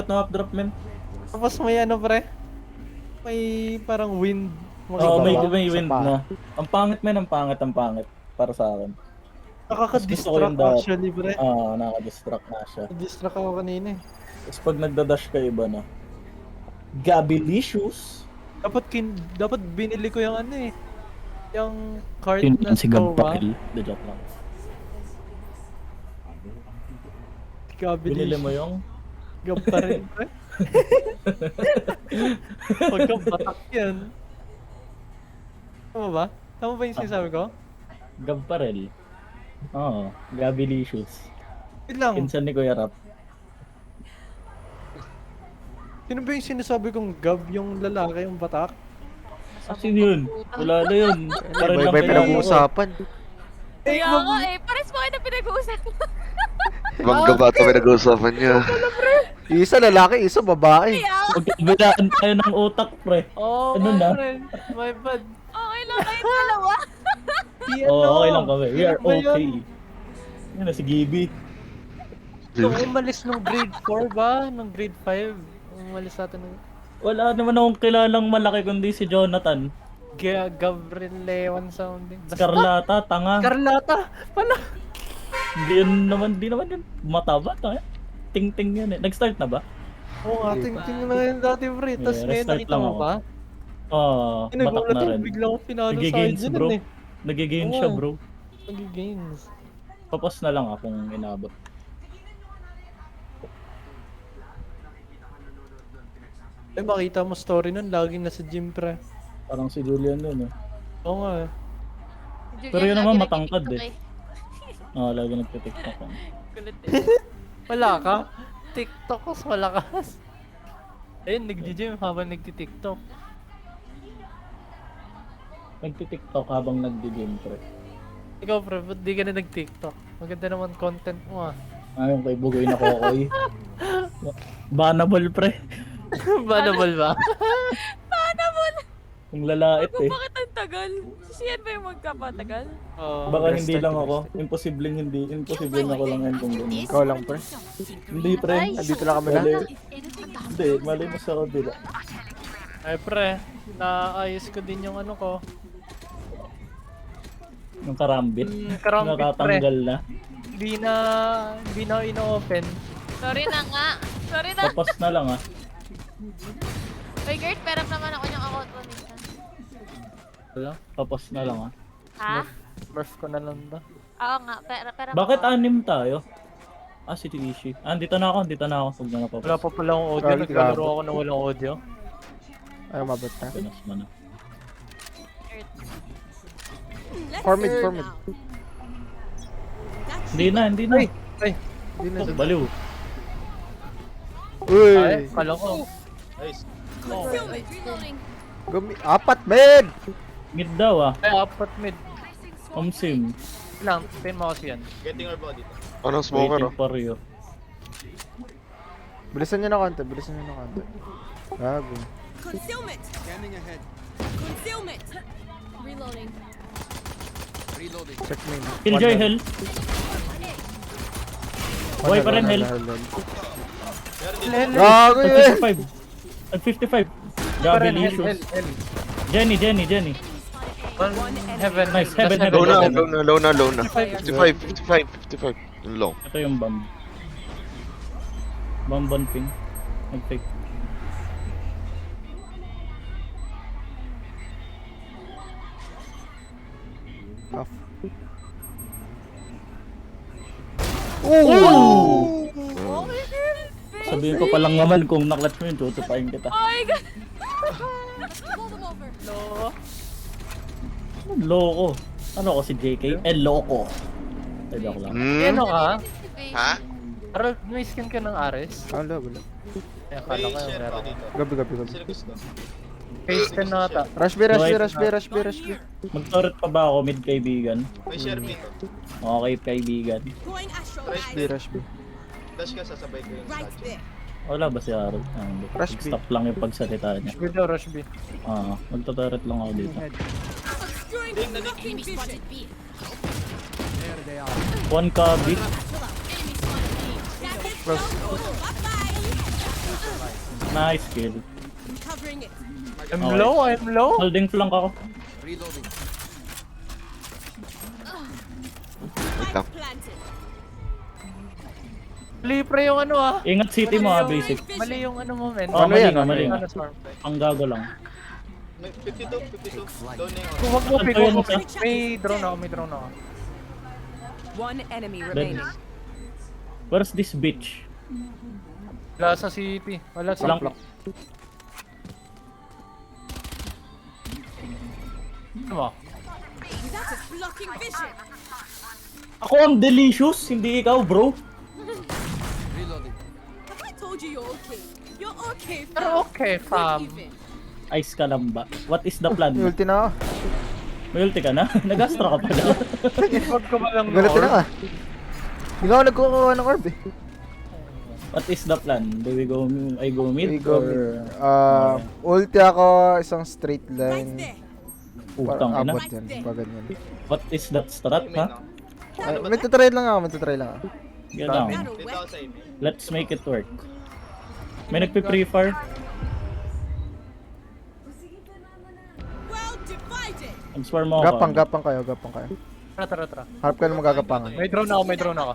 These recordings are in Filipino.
na-drop, men. Tapos may ano pre? May parang wind. Oo, may Makikita. wind na. Ang pangit, men. Ang pangit. Para sa akin. Mas gusto ko yung Nakaka-distract actually pre. nakaka-distract na siya. Distract ako kanina eh. Tapos pag nagda-dash ka iba na. Gabilicious. Dapat binili ko yung ano eh. Yung card Yun na si Sova. Gabbaril. The joke lang. Gabilis. Binili mo yung Gab pa rin pre. Pagkabatak yan. Tama ba? Tama ba yung sinasabi ko? Gabbaril. Oo, Gabilicious. Yun lang. Pinsan ni Kuya Rap. Sino ba yung sinasabi kong Gab yung lalaki, yung batak? Kasi yun. Wala na yun. Parang lang May kilala ko. pinag-uusapan. Kaya nga eh, pares pa kayo na pinag-uusapan. Ibang gabata may nag-uusapan niya. Isa lalaki, isa babae. Kaya nga, Magkabilaan tayo ng utak, pre. Oh, Ano na? My bad. okay lang kayong dalawa. Oo, okay lang kami. We are Ano ba yun? okay. Yan na si Gibby. Nung umalis nung grade 4 ba? Nung grade 5? Umalis natin ng Wala naman akong kilalang malaki kundi si Jonathan. Gabriel Leon sounding. Scarlata, tanga. Carlata! Pala! Di naman yun. Mataba, tanga. Ting-ting yun eh. Nag-start na ba? Oo nga, tingin na yun dati pre. Tapos Yeah, ngayon restart nakita lang mo ako. ba? Oo, batak Nagulat na ako, rin. bigla ko pinalo sa Nag-gains, akin bro. eh. Nag-gain Oo. siya, bro. Nag-gains. Tapos na lang akong inabot. Eh makita mo story nun, laging nasa gym pre. Parang si Julian nun eh. Oo nga eh. Pero yun naman Lagi matangkad nagtitiktok Oo, lagi nagtitiktok ako. Kulit eh. Wala ka? TikTok mas malakas. Ayun, nag-gym habang nagti-tiktok. Nagtitiktok habang nagdi-game, pre. Ikaw pre, ba't di ka na nag-tiktok? Maganda naman content mo ah. Ayun kay Bugoy na Kokoy. Banable, pre. Banable ba? Yung lalait eh. Bakit ang tagal? Si Sian ba yung magkapatagal? Oo. Baka hindi lang ako. Imposibleng ako lang yan kung gano'n. Ikaw lang, pre. Hindi, pre. Nandito lang kami Mali. lahat. Hindi, mali mo sa kabila. Ay pre, naayos ko din yung ano ko. Yung karambit. Karambit pre. Nakatanggal na. Hindi na ino-open. Sorry na nga. Sorry na. Tapos na lang ah. Uy, Gert, perap naman ako yung account mo minsan. Wala. Tapos na lang ah. Ha? Burf ko na lang ba? Oo nga, perap Bakit ako. anim tayo? Ah, si Ishi. Ah, dito na ako. Huwag na napapos. Wala pa pala akong audio. Grabe, Naglalaro grabe. ako na walang audio. Ay, mabot na. Pinas mo na. Gert. Formid. Hindi na. Ay, Hindi na. Baliw. Uy! ay, kala ko. Apat, med! Mid daw ah. Ay, apat mid. Omsim. Lang, pin mo kasi yan. Anong smoker Waiting for you. Bilisan nyo na konti. Grabe. Concealment! Scanning ahead. Concealment! Reloading. Check main. Killjoy hell. Buhay pa rin hell. Gago yun! 55. At 55. Gabilicious. Jenny. One heaven. Nice, heaven. Low na. 55. Yung long. Ito yung bomb. Bomb ping. Nag-fake. Half. Ooh! Sabihin ko palang naman kung naklatch mo yun, tutupain kita. Oh my God! Loko. Ano ko si JK? Loko. Ay, joke lang. Ano ka? Ha? Aral, may skin ka ng Ares? Wala. Ay, akala ko yung meron. Gabi. Phase 10 na ata. Rush B. Mag-turret pa ba ako, mid kaibigan? May share dito. Okay, kaibigan. Going astral Rush B. Dash ka, sasabay ko yung right statue. there. Wala ba si Harold? Rush B. Stop lang yung pagsalita niya. Rush B daw, Rush B. Magta-turret lang ako dito. Obscuring blocking vision. One copy. Bye-bye. Nice kill. Covering it. I'm low, I'm low. Holding flank ako. Reloading. Wait lang. Planted. Mali pre yung ano ah. Ingat city mo ha, basic. Mali yung ano mo men. Oh, Ano mali yan, nga, ano mali yan? nga. Ano storm pre. Ang gago lang. May 52. Down na yung Kung wag mo pick, Ano wag mo yun, pick. May drone ako, may drone ako. One enemy Dead. remaining. Where's this bitch? Wala sa city. Wala sa Walang block. Ano ba? That is blocking vision. Ako ang delicious, hindi ikaw bro. Reloading. Have I told you you're okay? You're okay, fam. Pero okay fam. Even. Ice ka lang ba? What is the plan? Ulti na ako. May ulti ka na? Nag-astra ka pala. Wag ko ba lang Gulat na ka. Hindi nga ako nagkukuha ng orb eh. What is the plan? Do we go, I go mid We go or mid. Ulti ako, isang straight Right line. there. utang ina? Abot yan, pag ganyan. What is that strat, ha? May tutry lang ako, may tutry lang ako. Yan lang. Battle Dito wet. ako sa imi. Let's make it work. May nagpi-pre-fire. Well divided. Ang-swear mo ako. Gapang kayo, gapang kayo. Tara, tara, tara. Harap ka na magagapangan. May drone ako, may drone ako.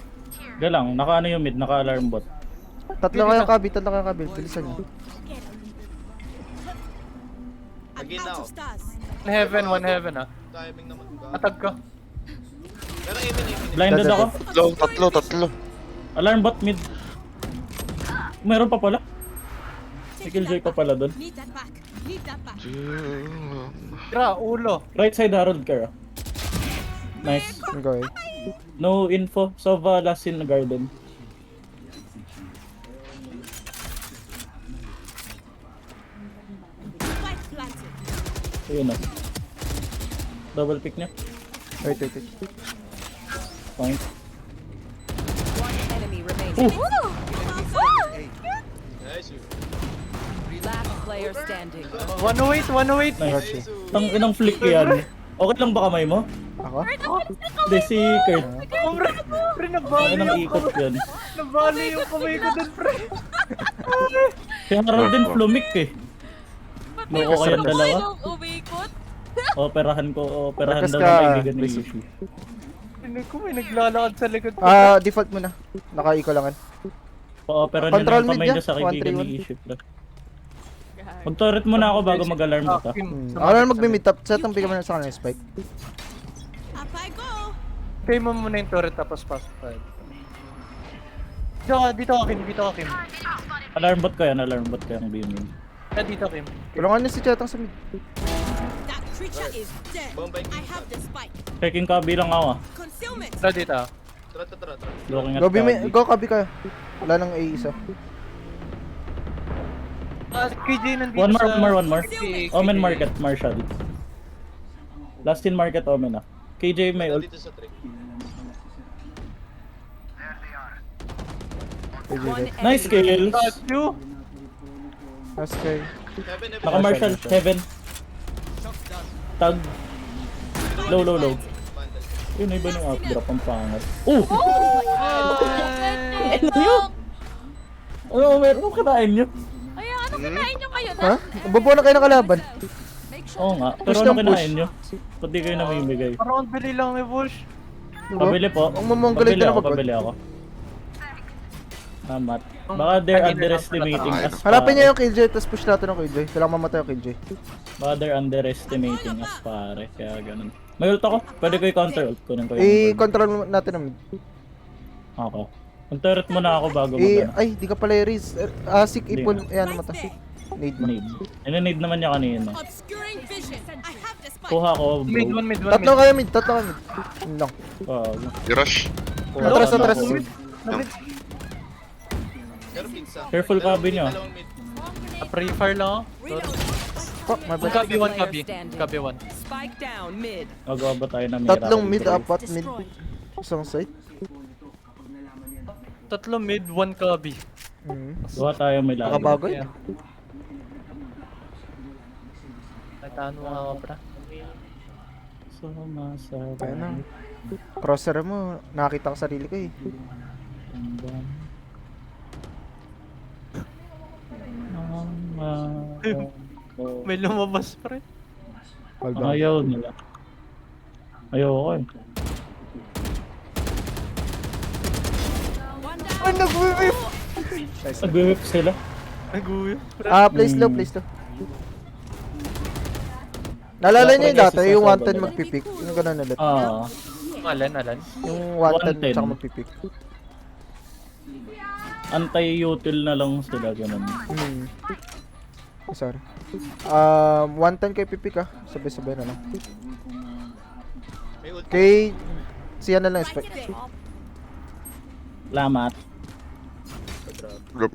Galang, naka-ano yung mid, naka-alarm bot. Tatlo kayong kabi, bilisan nyo. I'm Again out now. of stars. One heaven ah. Timing naman. Atag ka. Pero aiming. Blinded ako. Tatlo. Alarm bot mid. Meron pa pala. May killjoy pa pala dun. Need that back. Need that back. Tira, ulo. Right side Harold Care. Nice. Okay. No info. Sova last in the garden. Spike planted. Ayun na. Double pick niya. Wait. Point. One enemy remaining. Nice. Last player standing. 108. Nice. Tang inang flick yan. Okay lang ba kamay mo? Ako? Hindi, si Kurt. Oh, pre, pre, Ang nabali inang yung ikot yan. Nabali yung kamay ko dun, pre. Si Harold din flumik eh. Loko kayong dalawa. Umikot. Operahan daw Lakas ng ka, kaibigan ni basic. Yushi. Hindi ko may naglalakad sa likod ko. Default mo na. Naka-iko-langan. Pa-opera niya Control ng kamay mid niya sa yan, kaibigan 1-3-1. ni Yushi. Mag-turret muna ako bago mag-alarm bot ha. Ako na magmi-meet up. Set ang bigyan mo na sa kanila spike. Up I go. Pay mo muna yung turret tapos pass tayo. Dito ka, Kim. Alarm bot ko yan, alarm bot ko yung beaming. Dito, Kim. Tulungan niyo si Chetang sa mid. That creature is dead. Bombay. I have the spike. Checking ka bilang ako ah. Concealment. Dito. Tara. Looking at Go, Kabi. go kabi kayo. Wala nang A isa. KJ nandito One sa... more. Si Omen KJ. market, Marshall. Last in market, Omen ah. KJ may ult. Dito sa trick. One Nice enemy kills! Got you. Last kay. Heaven. Naka Marshall, Heaven. Tag. Low. Bundle. Yun, iba yung updrop ang pangat. Oh! Ano yun? Ano, meron kinain nyo? Ay, ano kinain nyo ngayon? Ha? Babuo na kayo ng kalaban. Oo nga, pero Push ano ng push. kinain nyo? Ba't di kayo namimigay? Parang bili lang may push. Pabili po. Ang mamanggalit na pag- Pabili ako. Namat. Baka they're underestimating us. Hanapin niyo yung killjoy, tapos push natin ng killjoy. Kailangan mamatay yung killjoy. Baka they're underestimating us pare. Kaya ganun. May ult ako. Pwede ko i-counter ult. Kunin ko yung ult. I-control natin ang mid. Okay. Counter muna ako bago mag Ay, di ka pala i-raise. Sik, ipon. Ayan, Right mata. there. Need mo. Need. Need naman niya kanina. Obscuring vision. I have the spike. Kuha ko bro. Mid. Tatlo kayo mid. Yun lang. Rush. Atras. Pero pizza. Careful kabi nyo. Dalawang mid. Pre-fire lang ako. Reload. Fuck, my bad. Kabi 1. standing. Kabi 1. Spike down mid. Magawa ba tayo na may Tatlong rapid mid, break? apat mid. Isang side. Tatlo mid, 1 Kabi. Gawa tayo may lagi. Nakabago yun. Nataan mo nga pra. Sumasabay. Kaya na. Crosser mo, nakita ko sarili ko eh. Ang May lumabas pa rin. Hold on. Ayaw nila. Ayoko eh. Ay, nag-whip! Nice. Nag-whip sila. Nag-uwi. Place low, place low. Naalala niyo yung dati, yung wanted magpipick. Yung ganun ulit. Alan. Yung wanted Wanted. tsaka magpipick. Anti-util na lang sila, ganun. Oh, sorry. Wanted kay pipick ah. Sabay-sabay na lang. May ult. Kay... siya na lang spec. Salamat.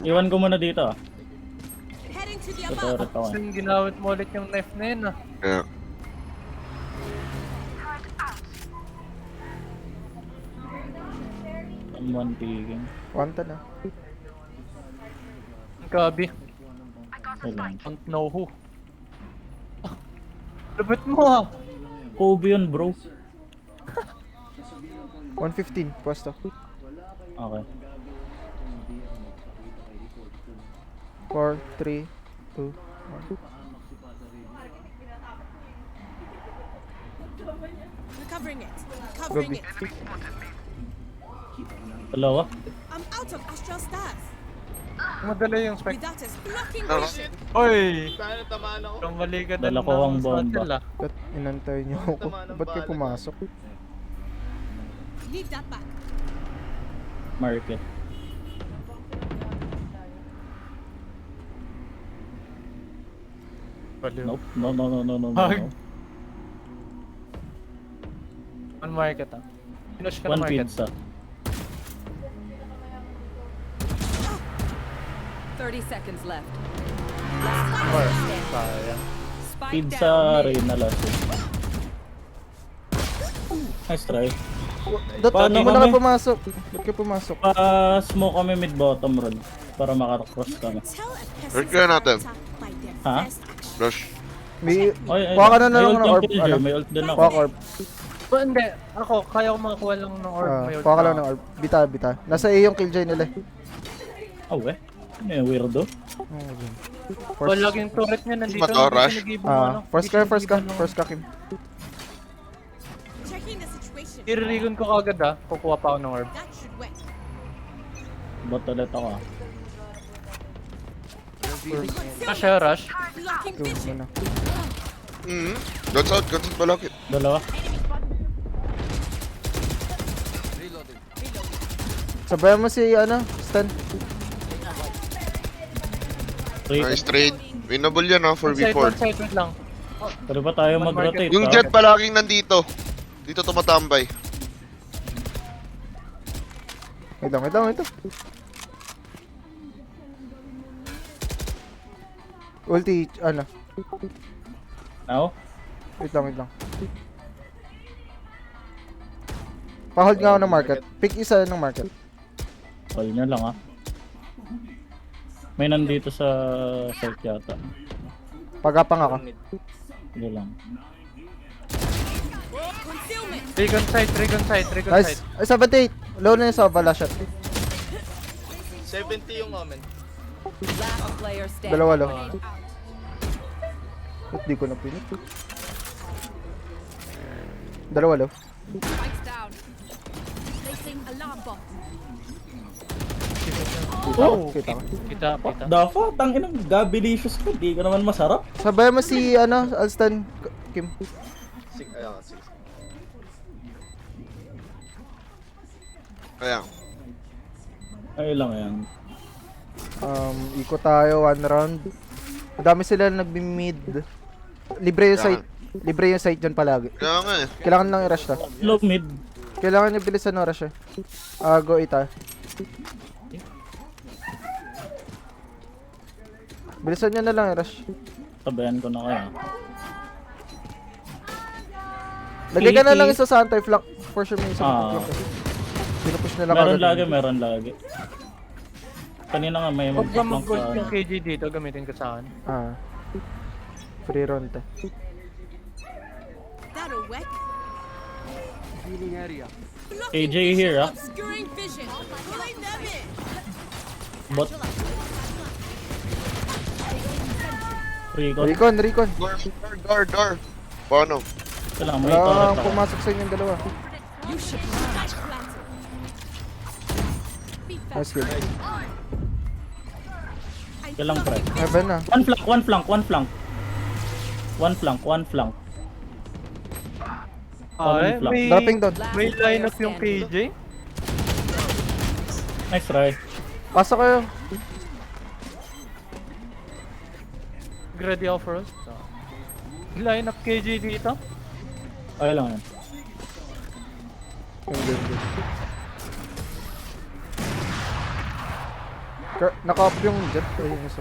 Iwan ko muna dito ah. Heading to the above. Tuturit ako. Kasi ginawit mo ulit yung knife na yun ah. Yeah. Someone peeking. Wanted ah. Ang Gabi. Kailan? Don't know who. Lupit mo ah. Kobe yun bro. 115, pwesto. Okay. 4, 3, 2, 1. Recovering it. Covering Gobi. it. Dalawa? I'm out of astral stars. Madali yung spec. Without us blocking No. vision. Oy! Kaya tamaan ako. Kamali ka Dala ko ang bomba. ah. Ba't inantay niyo ako? Tama ng Ba't kayo bala. pumasok? Leave that back. Market. Baliw. Nope. No. Hug. One market ah. Pinush ka na One market. pizza. 30 seconds left. Sayang. Spike Pizza down mid. rin na last. Nice try. Dot, Paano di mo na kami? kayo pumasok. Ba't kayo pumasok? Smoke kami mid-bottom roll para makakross kami. Tell a Where person kaya natin? attacked by their Huh? first action. Rush. May... Ay, Kuha ka na may lang ult ng yung orb. Killjoy, Ano? may ult din ako. Kuha ka orb. Hindi. Ako, kaya ko makakuha lang ng orb. May ult Kuha ka na lang ng ako. orb. Bita. Nasa A yung killjoy nila eh. Oh eh. Ano yung weirdo? Oh, laging turret niya nandito. Ba't ako, Rush? First ka, Kim. Checking the situation. Iririgon ko kagad ah. Kukuha pa ako ng orb. That should work. Bot ulit ako ah. Rush ah, rush. Blocking Ito vision. muna. Guns out balakit. Dalawa? Sabayan mo si, ano, Stan. Three. Nice trade. Winnable yan ha, One side, 4v4. wait lang. Pwede ba tayo One mag-rotate? Yung ah? jet palaging nandito. Dito tumatambay. Wait lang. Ulti, ano. Now? Wait lang. Pa-hold nga ako ng market. Pick isa ng market. Call nyo lang ah. May nandito sa site yata. Pagapang ako. Hindi lang. Concealment. Dragon side. Nice. Ay, 78. Low na yung Sova last shot. 70 yung omen. Last player standing. Dalawa low. Ba't di ko na pinit? Dalawa low. Spikes down. Placing alarm bot. Oh! Kita ko. Kita. Dafa, tangin ng gabilicious ko. Di ka naman masarap. Sabayan mo si, ano, Alstan, Kim. Sige. Ayan. Ay lang yan. Ikot tayo, 1 round. Madami sila nagbi-mid. Libre yung site. Libre yung site dyan palagi. Kaya nga eh. Kailangan lang i-rush ta. Low mid. Kailangan nyo bilisan no rush eh. Go ita. Bilisan nyo na lang i-rush. Tabayan ko na kaya. Lagay ka na Kiki. lang isa sa anti-flank. For sure may isa Ah. Pinupush na lang Meron lagi. Kanina nga may Huwag ka mag-flank mag-push sa... yung KG dito, gamitin ko sa akin. Free round ta. That'll work. AJ here ah. Obscuring vision. Pulling them in. Bot. Recon. Recon. Door. Paano? Kailangan may Wala turret kang ako. pumasok sa inyong dalawa. Nice kill. Kailangan pre. Heaven na. One flank. Ay, flank. may, Dropping down. Last may player lineup yung standing. KJ. Nice try. Pasok kayo. Ready ako for us. Lineup KJ dito. Okay lang yan. Hindi. Naka-up yung jet. Ay, yung isa.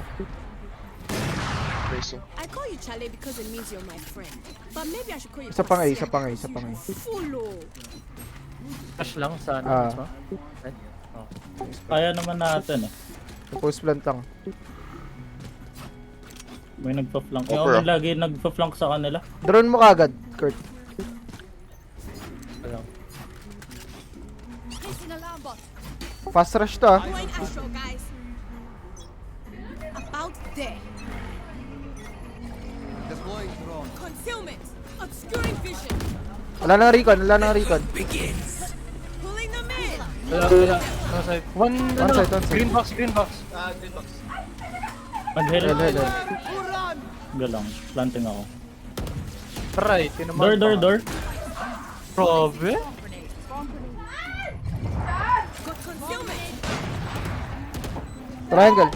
Nice. I call you Charlie because it means you're my friend. But maybe I should call you Isa pang A, Pastor. isa pang A, isa pang A. Fulo. Flash lang sa ano. Ah. mismo. Kaya naman natin eh. Post plant lang. May nagpa-flank. Okay, Yung ah. Omen lagi nagpa-flank sa kanila. Drone mo kagad, Kurt. Placing alarm bot. Fast rush to ah. Going astro, guys. About there. Deploying drone. Concealment. Obscuring vision. Wala nang recon. Pulling them in. Wala. No side. One side. Green box. Green box. Mag-heal. Hell. Galang. Planting ako. Try. Tinaman Door. Probe? Got concealment. Triangle.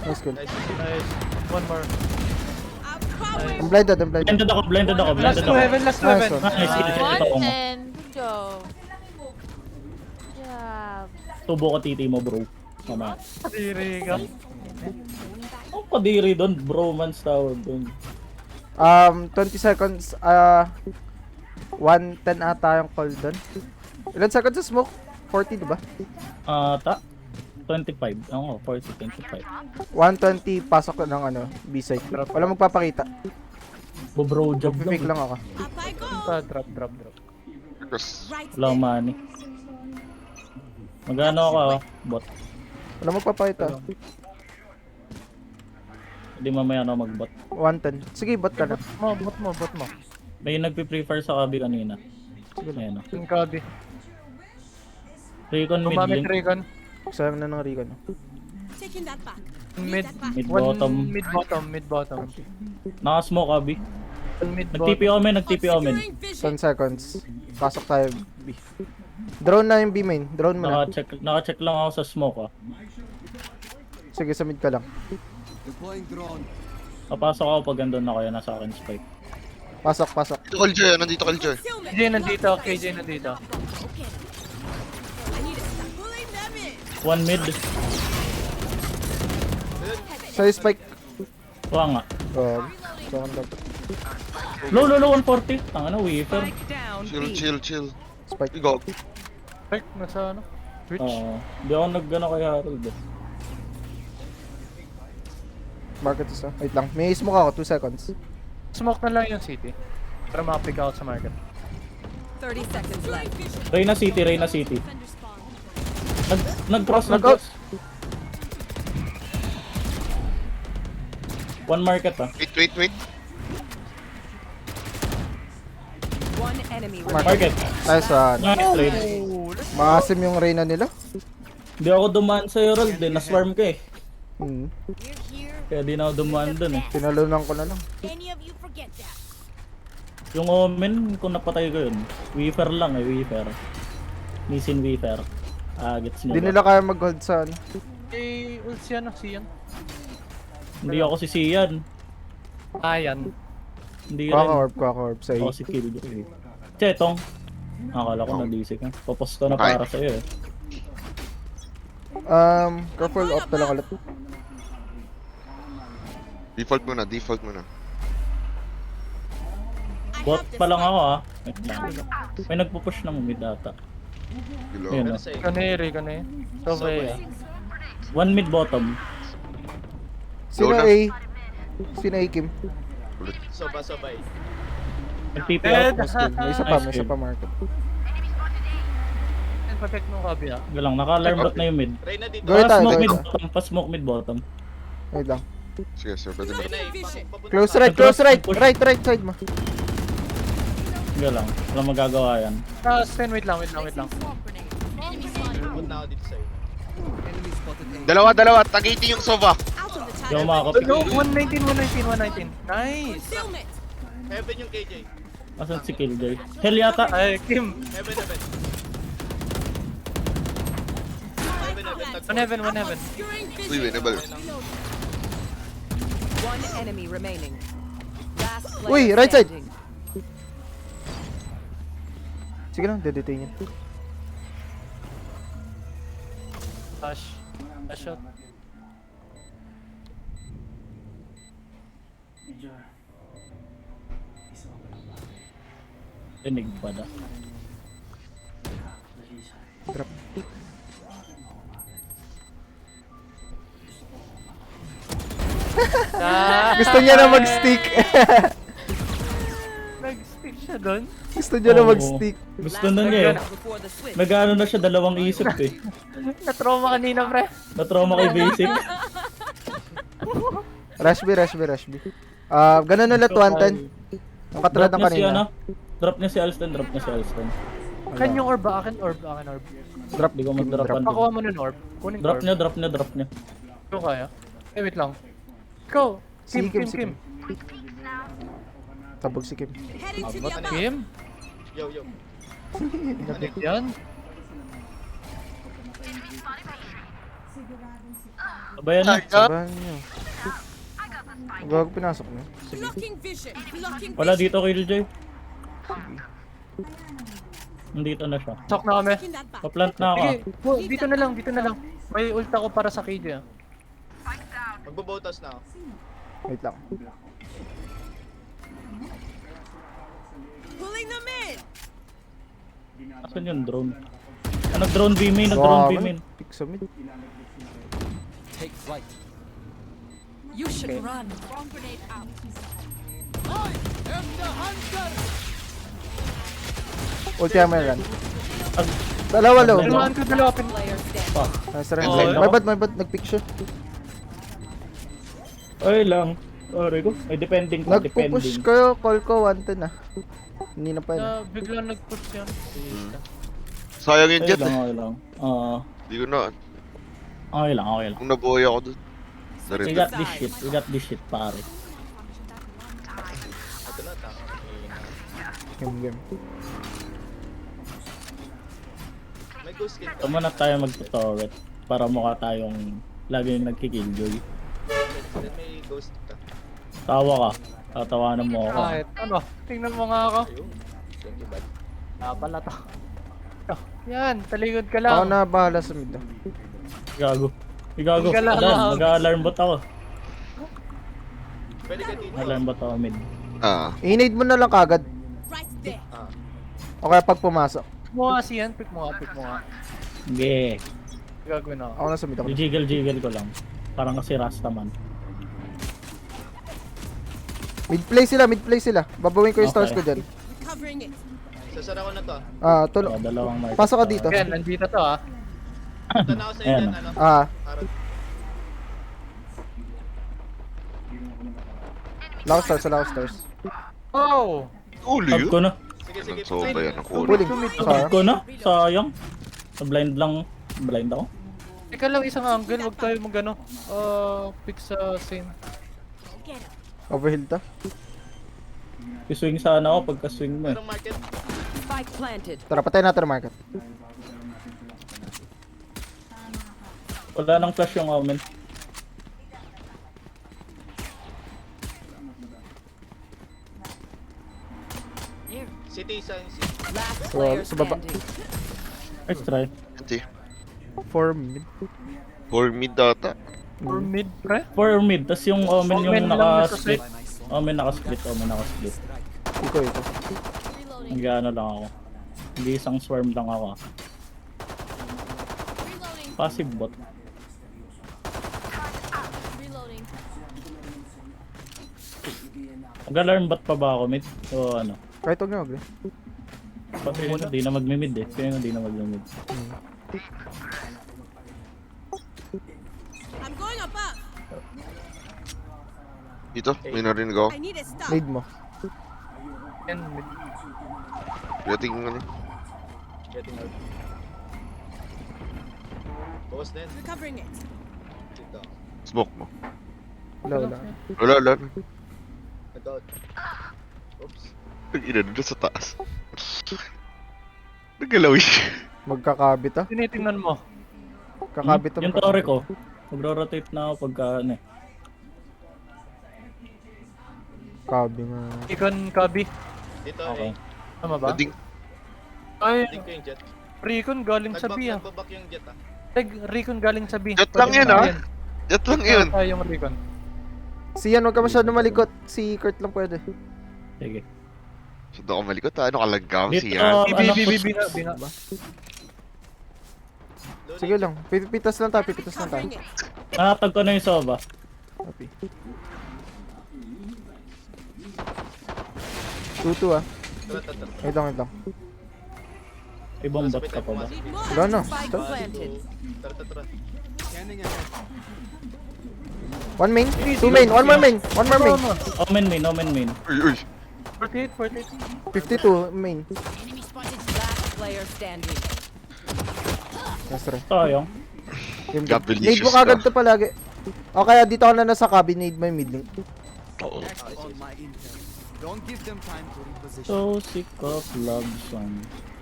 Nice kill. Nice. One more. I'm powering. I'm blinded. Blinded ako. Last to heaven. Nice one. Nice. Ito ako. 110. Good job. Yeah. Tubo ko titi mo bro. Sama. Tiri ka. Ang kadiri doon, bromance tawag doon. 20 seconds. 110 ata yung call doon. Ilan seconds sa smoke? 40, diba? 25. Oo, 40, 25. 120 pasok ng ano, B-side. Wala magpapakita. Bro job Fake lang. lang ako. Up I go. Drop. Because Right Wala akong money. Magano ako bot. Wala magpapakita. Hindi mamaya na magbot. 110. Sige, bot ka na. Bot mo. May nagpi-prefer sa kabi kanina. Sige lang. Ayan o. Yung Kabi. Recon mid Gumamit link. Recon. Sayang na ng recon. Taking that back. Mid. That back. Mid One bottom. mid bottom. Naka-smoke kabi. Mid Nag-TP omen. Obscuring vision. 10 seconds. Pasok tayo B. Drone na yung B main. Drone mo na. Naka-check lang ako sa smoke Sige, sa mid ka lang. Deploying drone. Papasok ako pag andun na kayo nasa akin spike. Pasok. nandito Kaljoy. Concealment. KJ nandito. Okay. I need it. Pulling them in. One mid. Sa'yo spike. Wala nga. So, Low, 140. Tanga na, weaver. Spike down. B. Chill. spike. Go. Spike nasa ano? Twitch. Di ako nag-gana kay Harold eh. Market isa. Wait lang. May smoke ako. 2 seconds. Smoke na lang yung city. Para makapick out sa market. 30 seconds left. Reyna City. Defender spawn. Nag-cross. Nag-out. One market Wait. One enemy Market. Nice one. Nice trade. Maasim yung Reyna nila. Di ako dumaan sa Harold eh. Na-swarm ka eh. We're here. Kaya di na ako dumaan dun eh. Tinalunan ko na lang. Any of you forget that. Yung omen, kung napatay ko yun, weaver lang eh, weaver. Nisin weaver. Gets mo Hindi ba? nila kaya mag-hold sa ano. ult siya no? Siyan. Hindi ako si Sian. Ayan. Hindi Kwaka rin. orb sa Ako si Killjoy. Chetong. Akala ko nadisik ka. Papost ko na Ay. para sa'yo eh. Careful off na lang ulit. Default muna. I Bot have this pa lang one. ako Wait lang. May nagpupush ng mid ata. Below. Ayun Kanere. Sobay. One mid bottom. Sino Lola. A? Sino A, Kim? Sabay. Nag-TP Dead. out. May isa pa market. Protect nung Kabi Galang, naka-alarm bot na yung mid. Reyna dito. Go tayo, Pa-smoke go mid tayo. bottom. Pa-smoke mid bottom. Wait lang. Sige, sir. Pwede mo. Close right, right side mo. Sige lang. Walang magagawa yan. Sten, wait lang. Enemy spotted. Punta ako dito sa'yo. Enemy spotted A. Dalawa. Tag-80 yung Sova. Out of the Hindi ako channel. makakapit. Go, 119. Nice! Concealment. Heaven yung KJ. Asan si Killjoy? Hell yata. Ay, Kim! Heaven. One heaven. Obscuring Uy, vision. winnable. One enemy remaining. Last player Uy, right side. standing. Sige lang, dedetain yan. Flash shot. Tinig pa na. Drop. Gusto niya na mag-stick. Nag-stick siya doon. Gusto niya na Oo. mag-stick. Gusto na niya eh. Before the switch. Nag-ano na siya, dalawang isip eh. Na-trauma kanina, pre. Na-trauma kay Basic. Rush B. Ganun ulit 110. Ang katulad Drop ng niya si kanina. ano? Drop niya si Alston. Akin yung orb ba? Akin orb. Drop. Hindi ko mag-dropan. Pakuha mo nun orb. Kunin ko orb. Drop niya. Ikaw kaya? Eh, wait lang. Ikaw! Si Kim. Kim. Sabog si Kim. Heading to the Abot, above. Kim? Yo. Yan? Abayan na. Sabahan niyo. Gag pinasok niyo. Blocking vision. Blocking Wala vision. dito Killjoy. Nandito na siya. Talk na kami. Taking that back. Pa-plant na ako. Sige, dito na lang. May ult ako para sa KJ. Magbo-botas na ako. Wait lang. Pulling them in. Asan yung drone? Nag-drone B-main, nag-drone Wow, B-main. pick sa mid. Take flight. You should run. Bomb grenade out. Ulti mo yan. Dalawa low. Dalawan ko, dalawa pin. Player standing. Nice rin. Oh, My bad. Nag-pick siya. Ay lang. Sorry ko. Ay, depending. Nagpo-push kayo. Call ko 110 ah. Hindi na pa yun. Biglang nag-push yan. Sayang yung Okay jet eh. lang. Hindi ko na. Okay lang. Kung nabuhay ako dun. We got this shit, pare. Game. May ghost skin ka. Tama na tayo mag-turret para mukha tayong lagi nagkikilljoy. May ghost ka. Tawa ka. Tatawanan mo ako. Kahit ano, tingnan mo nga ako. Ayun. Thank you, bud. Pala to. Yan, taligod ka Ako lang. na bahala sa mid. Gago. Huwag ka lang. Adan, mag-alarm bot ako. Pwede ka dito. Alarm bot ako mid. I-nade mo na lang kagad. Right there. O kaya pag pumasok. Pick mo nga siyan, pick mo nga. Sige. Gagawin ako. Ako na sa mid ako. Jiggle ko lang. Parang kasi Rastaman. Mid play sila. Babawin ko yung stars Okay. ko dyan. Covering it. Sasara ko na to. Tulong. Dalawang mark. Pasok ka dito. Yan, nandito to ah. Punta na ako sa'yo Ayan, dyan, ano? Araw. Lock stars. Oh! Uli Tab ko yun. na. Sige. Sova yan ang kulo. Pulling. Tab Sara. ko na. Sayang. Blind lang. Blind ako. Ika lang isang angle, wag tayo magano. Pick sa scene. Overheal ta. I-swing sana ako pagka-swing mo eh. Merong market. Spike planted. Tara, patayin natin ang market. Wala nang flash yung Omen. City sign. Last Well, player sa baba. standing. Let's try. Hindi. 4 mid. 4 mid data. Or mid, pre. For mid, tas yung Omen Omen yung lang naka-split. nasa Omen naka-split. Iko. Reloading. Nag-ano lang ako. Hindi isang swarm lang ako. Reloading. Passive bot. Reloading. Mag-alarm bot pa ba ako mid? So ano? Kahit huwag na huwag. Pati yun, di na mag-mid eh. Kaya hindi na mag-mid. I'm going above. Dito, may narinig ako. I need a stop. Mid mo. Yan, Getting ano. Getting out. Bawas na yan. Recovering it. Dito. Smoke mo. Wala. Wala. Nag-out. Oops. Nag-ina doon sa taas. Nagalaw siya. Magkakabit ah. tinitingnan mo. Kakabit ah. Yung tore ko. Magro-rotate na ako pagka ano eh. Kabi nga. Recon Kabi. Dito, Okay. Tama ba? Nading. Ay, Link ko yung jet. Recon galing sa B ah. Nagbabak yung jet ah. Recon galing sa B. Jet lang yun ah. Jet lang yun. Yung Recon. Si yan, huwag ka masyado malikot. Si Kurt lang pwede. Sige. So doon ako malikot ha. Ano kalagkaw Dito, siya? Bina. Sige lang. Pipitas lang tayo, pipitas lang tayo. Covering it. Nakatag ko na yung Sova. Copy. 2-2 ah. Tara. Wait lang. Ibang bot ka pa ba? Need more. Wala na. Spike planted. Tara. One main, two main, one more main. Omen main. Uy. 48. 52 main. Enemy spotted. Last player standing. Yes, sir. Sayang. Game. Gabilicious Nade mo kagad to palagi. O kaya dito ka na nasa cabin, nade mo yung mid link. Oo. So sick of love song.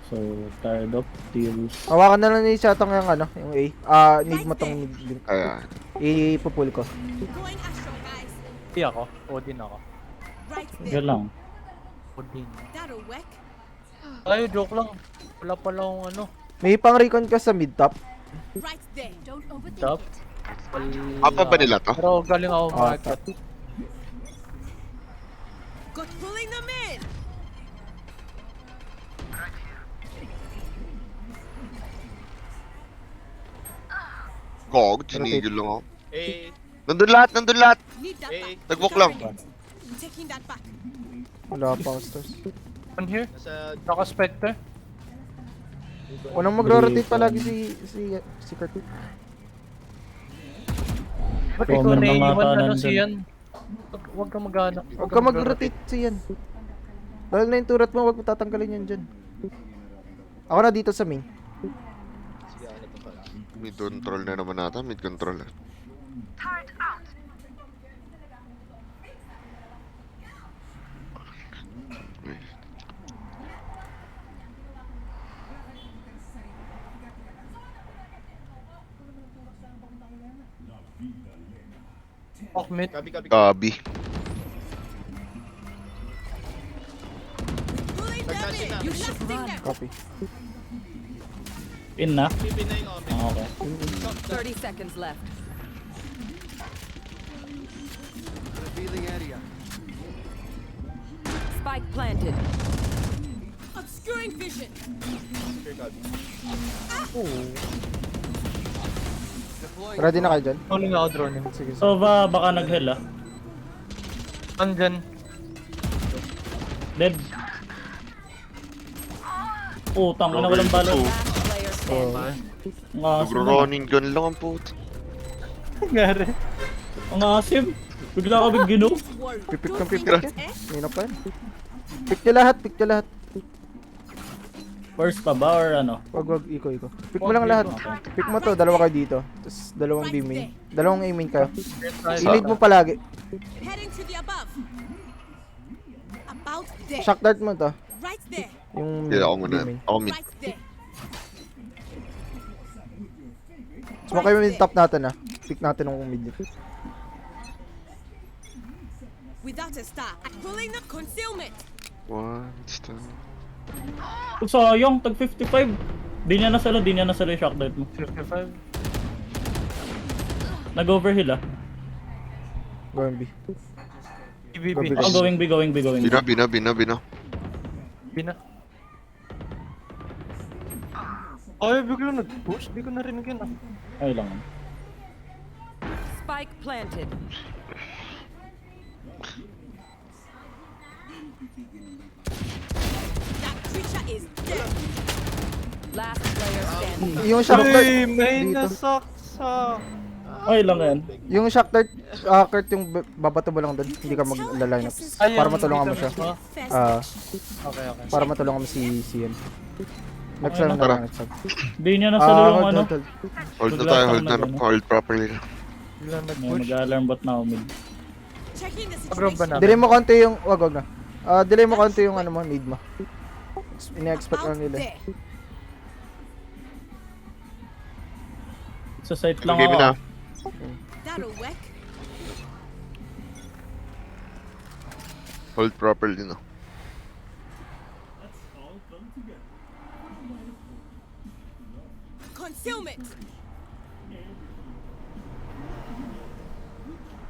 So tired of tears. Hawakan na lang ni Chatang yung ano, yung A. Need mo tong mid link. Kaya. Ipupul ko. Going astral, guys. Hindi ako. Odin ako. Right there. Yun lang. Odin. That'll work. Ay, joke lang. Wala pala akong ano. May pang recon ka sa mid top. Right there. Don't overthink Top. it. Apa ba nila to? Pero galing ako Ah, market. Got pulling them in. Gog, sinigil lang ako. Eh, Nandun lahat. Need that Eh, back. nag-walk lang. Recovering it. I'm taking that back. Wala pa ako stars. On here. nasa... Naka Spectre. Unang magro-rotate palagi si Kurt. Ba't Oo, ikaw meron mga naiiwan makanan ano si dun. Yan? Huwag ka mag-ano. Huwag ka mag-rotate siyan. Dahil na yung turret mo, huwag mo tatanggalin yan dyan. Ako na dito sa main. Sige, ano to pala. Mid control na naman nata. Mid control na. Off mid. Kabi. Gabi. Pulling them Nagkasya in. na. You blasting them. Copy. In na. Pipin na yung omen. Okay. 30 seconds left. Spike planted. Obscuring vision. Here, Kabi. Ready na kayo dyan? Tuling ako droning. Sige. Sova baka nag-heal ah. Andyan. Dead. Tang na walang balo. Last player standing. Ang asim. Nagro-running gun lang ang puto. Nangyari. Ang asim. Bigla ka bigino. Worry. Pipik Don't kang think pipik. it, eh? Hindi na pa yan. Pick nyo lahat. First pa ba or ano? Wag, iko. Pick mo lang lahat. Pick mo to, dalawa kayo dito. Tapos dalawang B main. Dalawang A main kayo. I-lead mo palagi. Heading to the above. About there. Shock dart mo to. Right there. Yung Kaya ako muna. B main. Ako mid. Right there. Smoke kayo yung top natin ah. Pick natin ng mid. Without a star. Pulling the concealment. One, stun. Sayang, tag 55. Di niya nasalo yung shock dart mo. 55. Nag-overheal ah. Going B. EVB. Go, Going B. Bina. Bina. Ay, bigla nag-push. Di ko narinig yun ah. Ay lang. Spike planted. That creature is dead. Last player standing. Yung shock dart. Uy, may dito. nasaksak. Okay lang yan. Yung shock dart, Kurt, yung babato mo lang doon. Hindi ka mag-line up. Ay, Para yung matulungan mo dito siya. mismo? Okay, okay. Para matulungan mo si Ian. Nagsalang na Tara. lang. Nagsag. Hindi niya nasa yung ano. Hold na Bigla tayo, kang hold na. nag-ano. Hold properly. Biglang May nag-push. mag-alarm bot na ako mid. Checking the Pag-rob ba situation. namin? Delay mo konti yung, wag na. Delay mo konti yung ano mo, mid mo. Ina-expect Out lang nila. there. Sa site lang Game ako. na. That'll work. Hold properly, no. Concealment.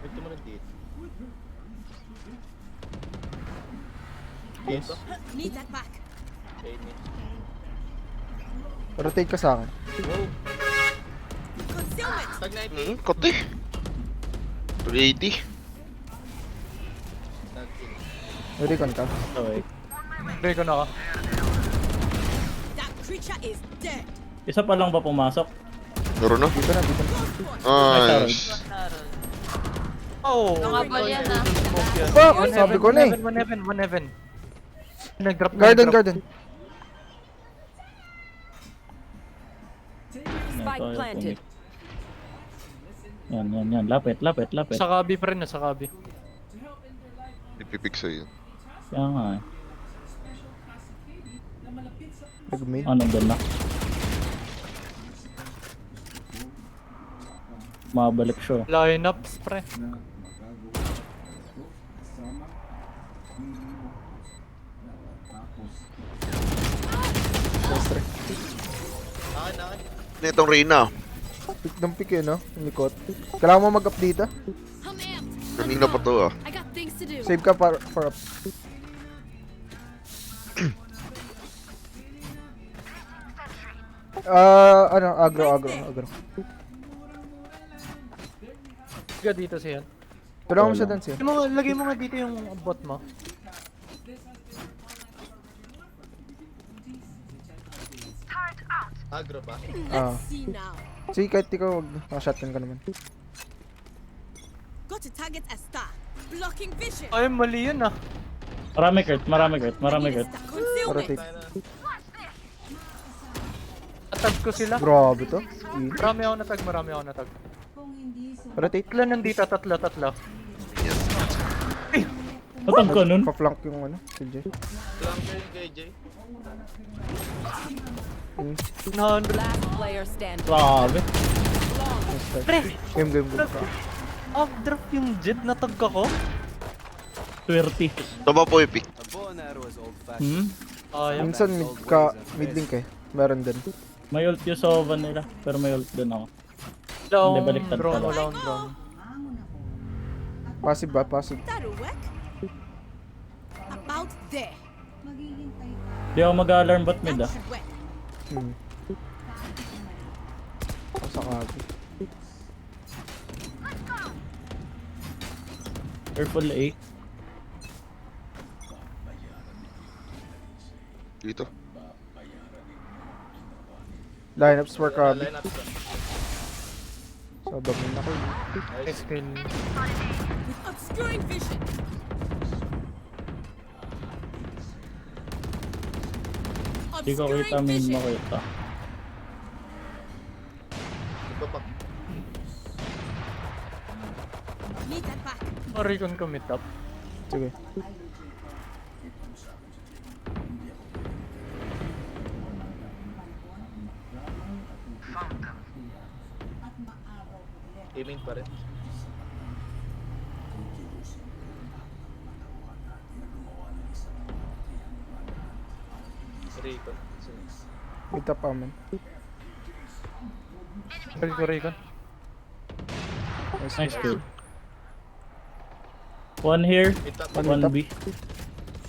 Wait mo ng date. Yes. Need that back. Okay, mid. Rotate ka sa akin. Concealment. Tag 90. Kote. 380. Tag in. Recon ka. Okay. Break ko na ka. That creature is dead. Isa pa lang ba pumasok? Meron na. Dito na, dito na. Nice. Oh! Nangabal yan ah. Smoke yan. Fuck! One Sabi heaven, ko na eh. One heaven, one heaven. Nag-drop na. Garden, nag-drop. garden. Spike Ito, planted. Yan. Lapit. Sa kabi pa rin, nasa kabi. Ipipig sa'yo. Kaya nga eh. Nag-mid. Ano doon na? Mabalik siya. Lineups, pre. Akin. Itong Reyna. Pick ng pick yun, no? Unikot. Kailangan mo mag-up dito. I'm amped. Kanina pa to ah. I got things to do. Save ka for up. Agro. Ga dito siya. Tulungan mo siya dun siya. Lagay mo nga dito yung bot mo. Agro ba? Ah. See now. Sige, kahit ikaw, shotgun ka naman. Got to target a star. Blocking vision. Ay, mali yun ah. Marami Kurt. Need a star. Concealment. Rotate. Natag ko sila. Grabe to. Marami ako natag. Rotate. Tatlo nandito, tatlo. Natag ka nun? Pa-flank yung ano, si Jay. Lang kayo kay Jay. 100. Last player standing. Grabe. Game. Off-drop yung jet, natag ako. 20. Ito ba po ipick? Ayun. Minsan mid link eh. Meron din. May ult yung Sova nila. Pero may ult din ako. Wala Hindi, baliktad drone, pala. wala akong drone. Passive ba? Passive. That'll work. About there. Di ako mag-alarm bot mid That ah. should work. Sa kagi. Careful A. Dito. Lineups for Krabi. Line up ka. Sobrang min ako. Nice kill. With obscuring vision. Di ko kita main makita. Ipapak. Need that back. Recon ko mid up. Sige. Aiming pa rin. Recon. Wait up, amen. Recon. Nice kill. One here. One B.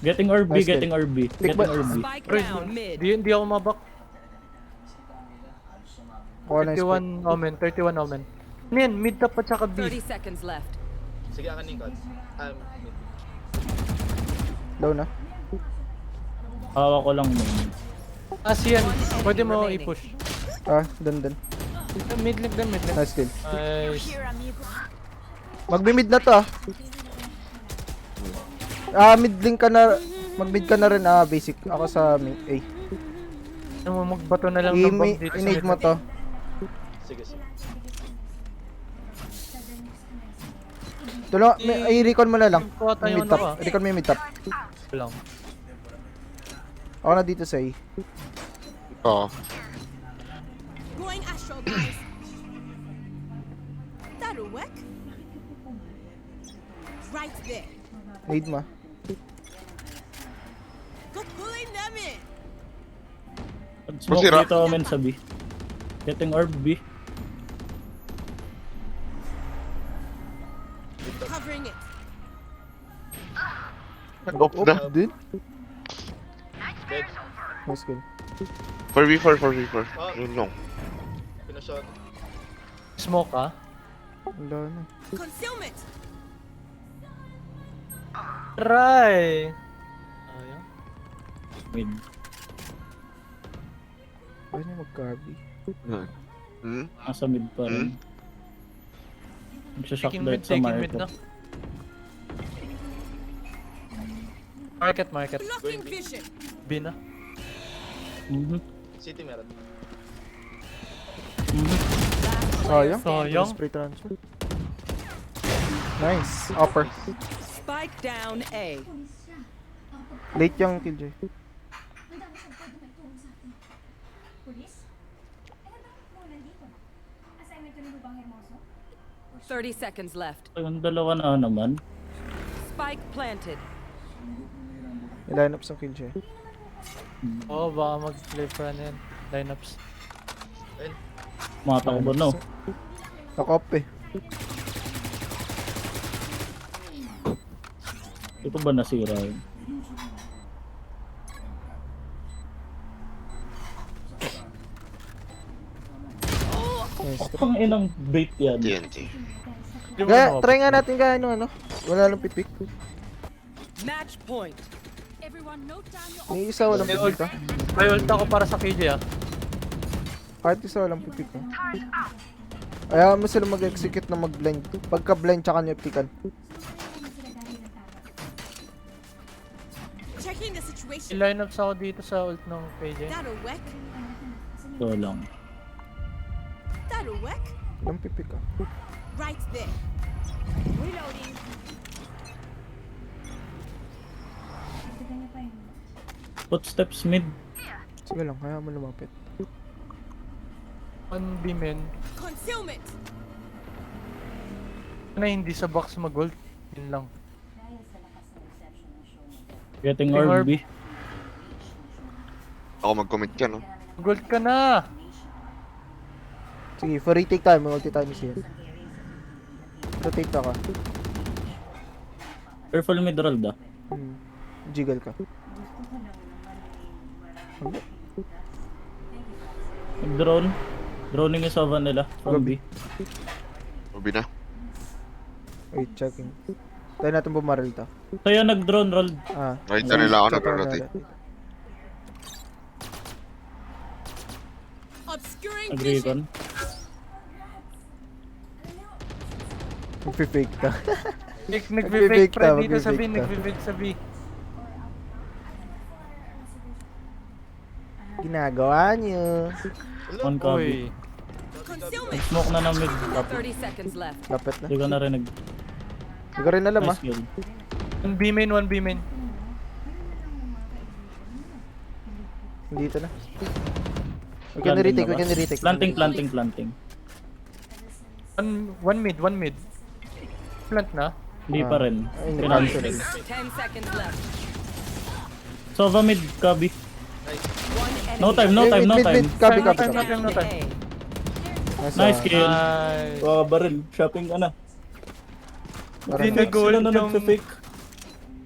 Getting orb B, Nice kill. getting orb B. Pick Getting ba- orb B. Spike down mid. Di ako mabak. Kuha na yung 31 omen. Nen, mid top at saka B. 30 seconds left. Sige, akin yung cards. Mid. Low na. Hawak ko lang main. As yan, pwede mo remaining. i-push. Dun. Mid link din, mid link. Nice kill. Nice. Here, amigo. Magbi-mid na to mid link ka na. Mag-mid ka na rin basic. Ako sa mid A. Ano mo, magbato na lang ng bomb dito sa I-nade mid mo link. to. Sige, sige. Tulong, i-recon mo na lang. Kuha tayo Mid ano top. ah. Recon mo yung mid top. Lang. Ako na dito sa A. Oo. Going astral, guys. That'll work. Right there. Nade mo. Go pulling them in. Smoke Masira. dito omen sa B. Getting orb B. Covering it. Nag-off na. Din. Dead. Nice kill. 4v4, 4v4. Yun lang. Pinashot. Smoke ah. Wala na. Concealment. Try! Ayun. Mid. Pwede na mag-carby. Hmm? Nasa mid pa rin. Magsha-shock Taking mid, dart sa taking mid market. na. Market, market. Blocking vision. B na. Mhm. City meron. Sayang. Sayang. Spray transfer. Nice. Upper. Spike down A. Late yung killjoy. Ang dami siyang pwede may tulong sa atin. Police? Eh, bakit mo nandito? Assignment ko ni Lubang Hermoso? 30 seconds left. Yung dalawa na naman. Spike planted. I-line up sa killjoy. Oo, baka mag-play for ano yan. Lineups. Ayun. Matakbo no. Nakop eh. Ito ba nasira yun? Nice. Pang inang bait yan. TNT. Di mo Kaya, na try nga natin kaya ano. Wala lang pipik. Match point. Everyone note down your May isa walang May pipik May ult ako para sa KJ ah. Kahit isa walang pipik Ayaw mo sila mag-execute na mag-blind. Pagka-blind tsaka nyo pikan. checking the situation. I-lineups ako dito sa ult ng KJ. That'll work. Ito lang. That'll work. Walang pipik Right there. Reloading. Footsteps mid. Sige lang, kaya mo lumapit. On B men. Concealment. Na hindi sa box mag-ult. Yun lang. Getting Getting orb orb. B. Ako mag-comment ka, no? Mag-ult ka na! Sige, for retake tayo, multi tayo ni siya. Rotate ka. Careful mid roll da. Jiggle ka. Drone. Droning yung Sova nila from B. Ruby na. Wait, checking. Tayo natin bumaril to. Kaya nag-drone roll. Right na nila ako Check tayo nag-rotate. natin. Obscuring Agree vision. con. Nagpi-fake ka. Nag-fake pre dito sa B. Mag-fake ka. Nag-fake sa B. Ginagawa niyo. One copy. Uy. Concealment. Smoke na ng mid. 30 seconds left. Lapit na. Hindi ko narinig. Hindi ko rin alam Nice kill. One B main, one B main. Dito na. We can retake, we can retake. Planting. One mid, one mid. Plant na. Hindi pa rin. Ay, hindi Pinalo pa rin. rin. 10 seconds left. Sova mid, Kabi. One enemy. No time, no time, no time. Copy, No copy, time, no copy. time, no time. Nice kill. Nice. Oh, baril. Shopping ka na. Hindi Parang- nag-ult Sila na yung... nagpa-fake.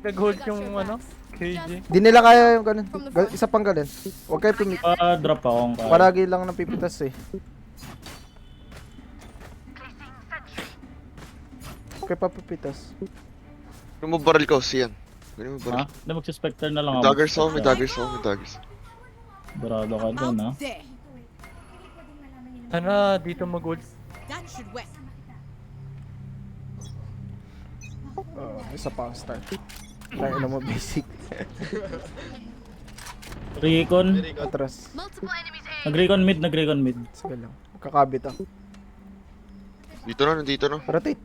Nag-hold yung ano? KJ. Di nila kaya yung ganun. Isa pang ganun. Huwag kayo pumip. Drop akong kaya. Palagi lang napipitas eh. Huwag kayo papipitas. Ano mo barrel ko, Sian? Ano mo Ha? barrel? Hindi, magsispecter na lang May ako. daggers ako, may daggers ako, may daggers. Barado ka dun, ha? Out there. Sana dito mag-ult. That should wet. Isa pa ang start. Tayo na mo basic. Recon. Very good. Atras. Nag-recon mid. Sige lang. Kakabit ah. Dito na, nandito na. Rotate.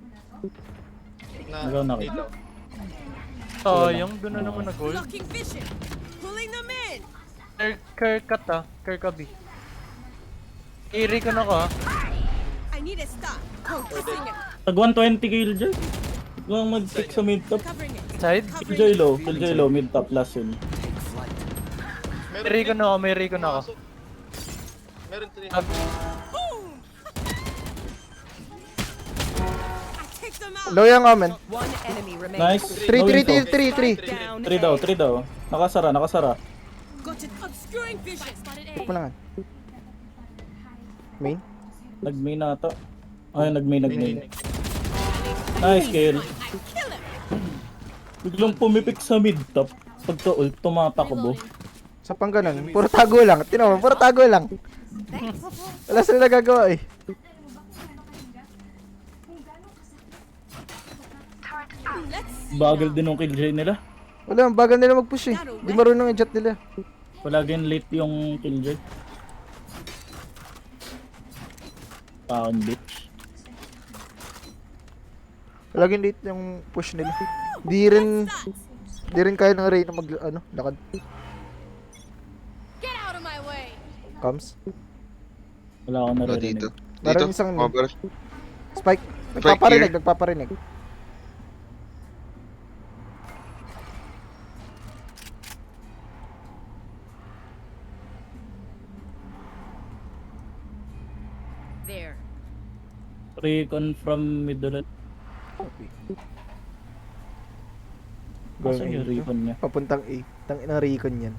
Nagaw na kayo. Dito. Sayang, doon na naman nag-ult. Blocking vision. Pulling them in. Kerkat ah. Kerkabi. I-recon ako ah. I need a stop. Focusing it. Tag 120 kill Joy. Huwag mag-pick sa mid top. Covering it. Side? Killjoy low, mid top last yun. May recon ako, may recon ako. Meron 3. Boom. I take them out. Low yung omen. One enemy remaining. Nice. 3, No 3, info. 3, 3, 3. Down. 3 daw. Nakasara. Got it. Obscuring vision. Check mo lang. Main. Nag-main na ata. Ay, nag-main. Nice kill. I kill him. Biglang pumipik sa mid top. Pagka ult, tumatakbo. Sa pang ganun. Puro tago lang. Tino mo, puro tago lang. Wala sila nagagawa eh. Bagal din yung killjoy nila. Wala, ang bagal nila mag-push eh. Di marunong yung jet nila. Palaging late yung killjoy. Pound bitch. Laging late yung push nila. Di rin kaya ng Reyna mag lakad. Get out of my way! Comes. Wala akong Wala naririnig. dito. Parang Dito. isang- Cover. Spike. here. Nagpaparinig. There. Recon from middle. Saan yung recon niya? Papuntang A. Tang inang recon yan.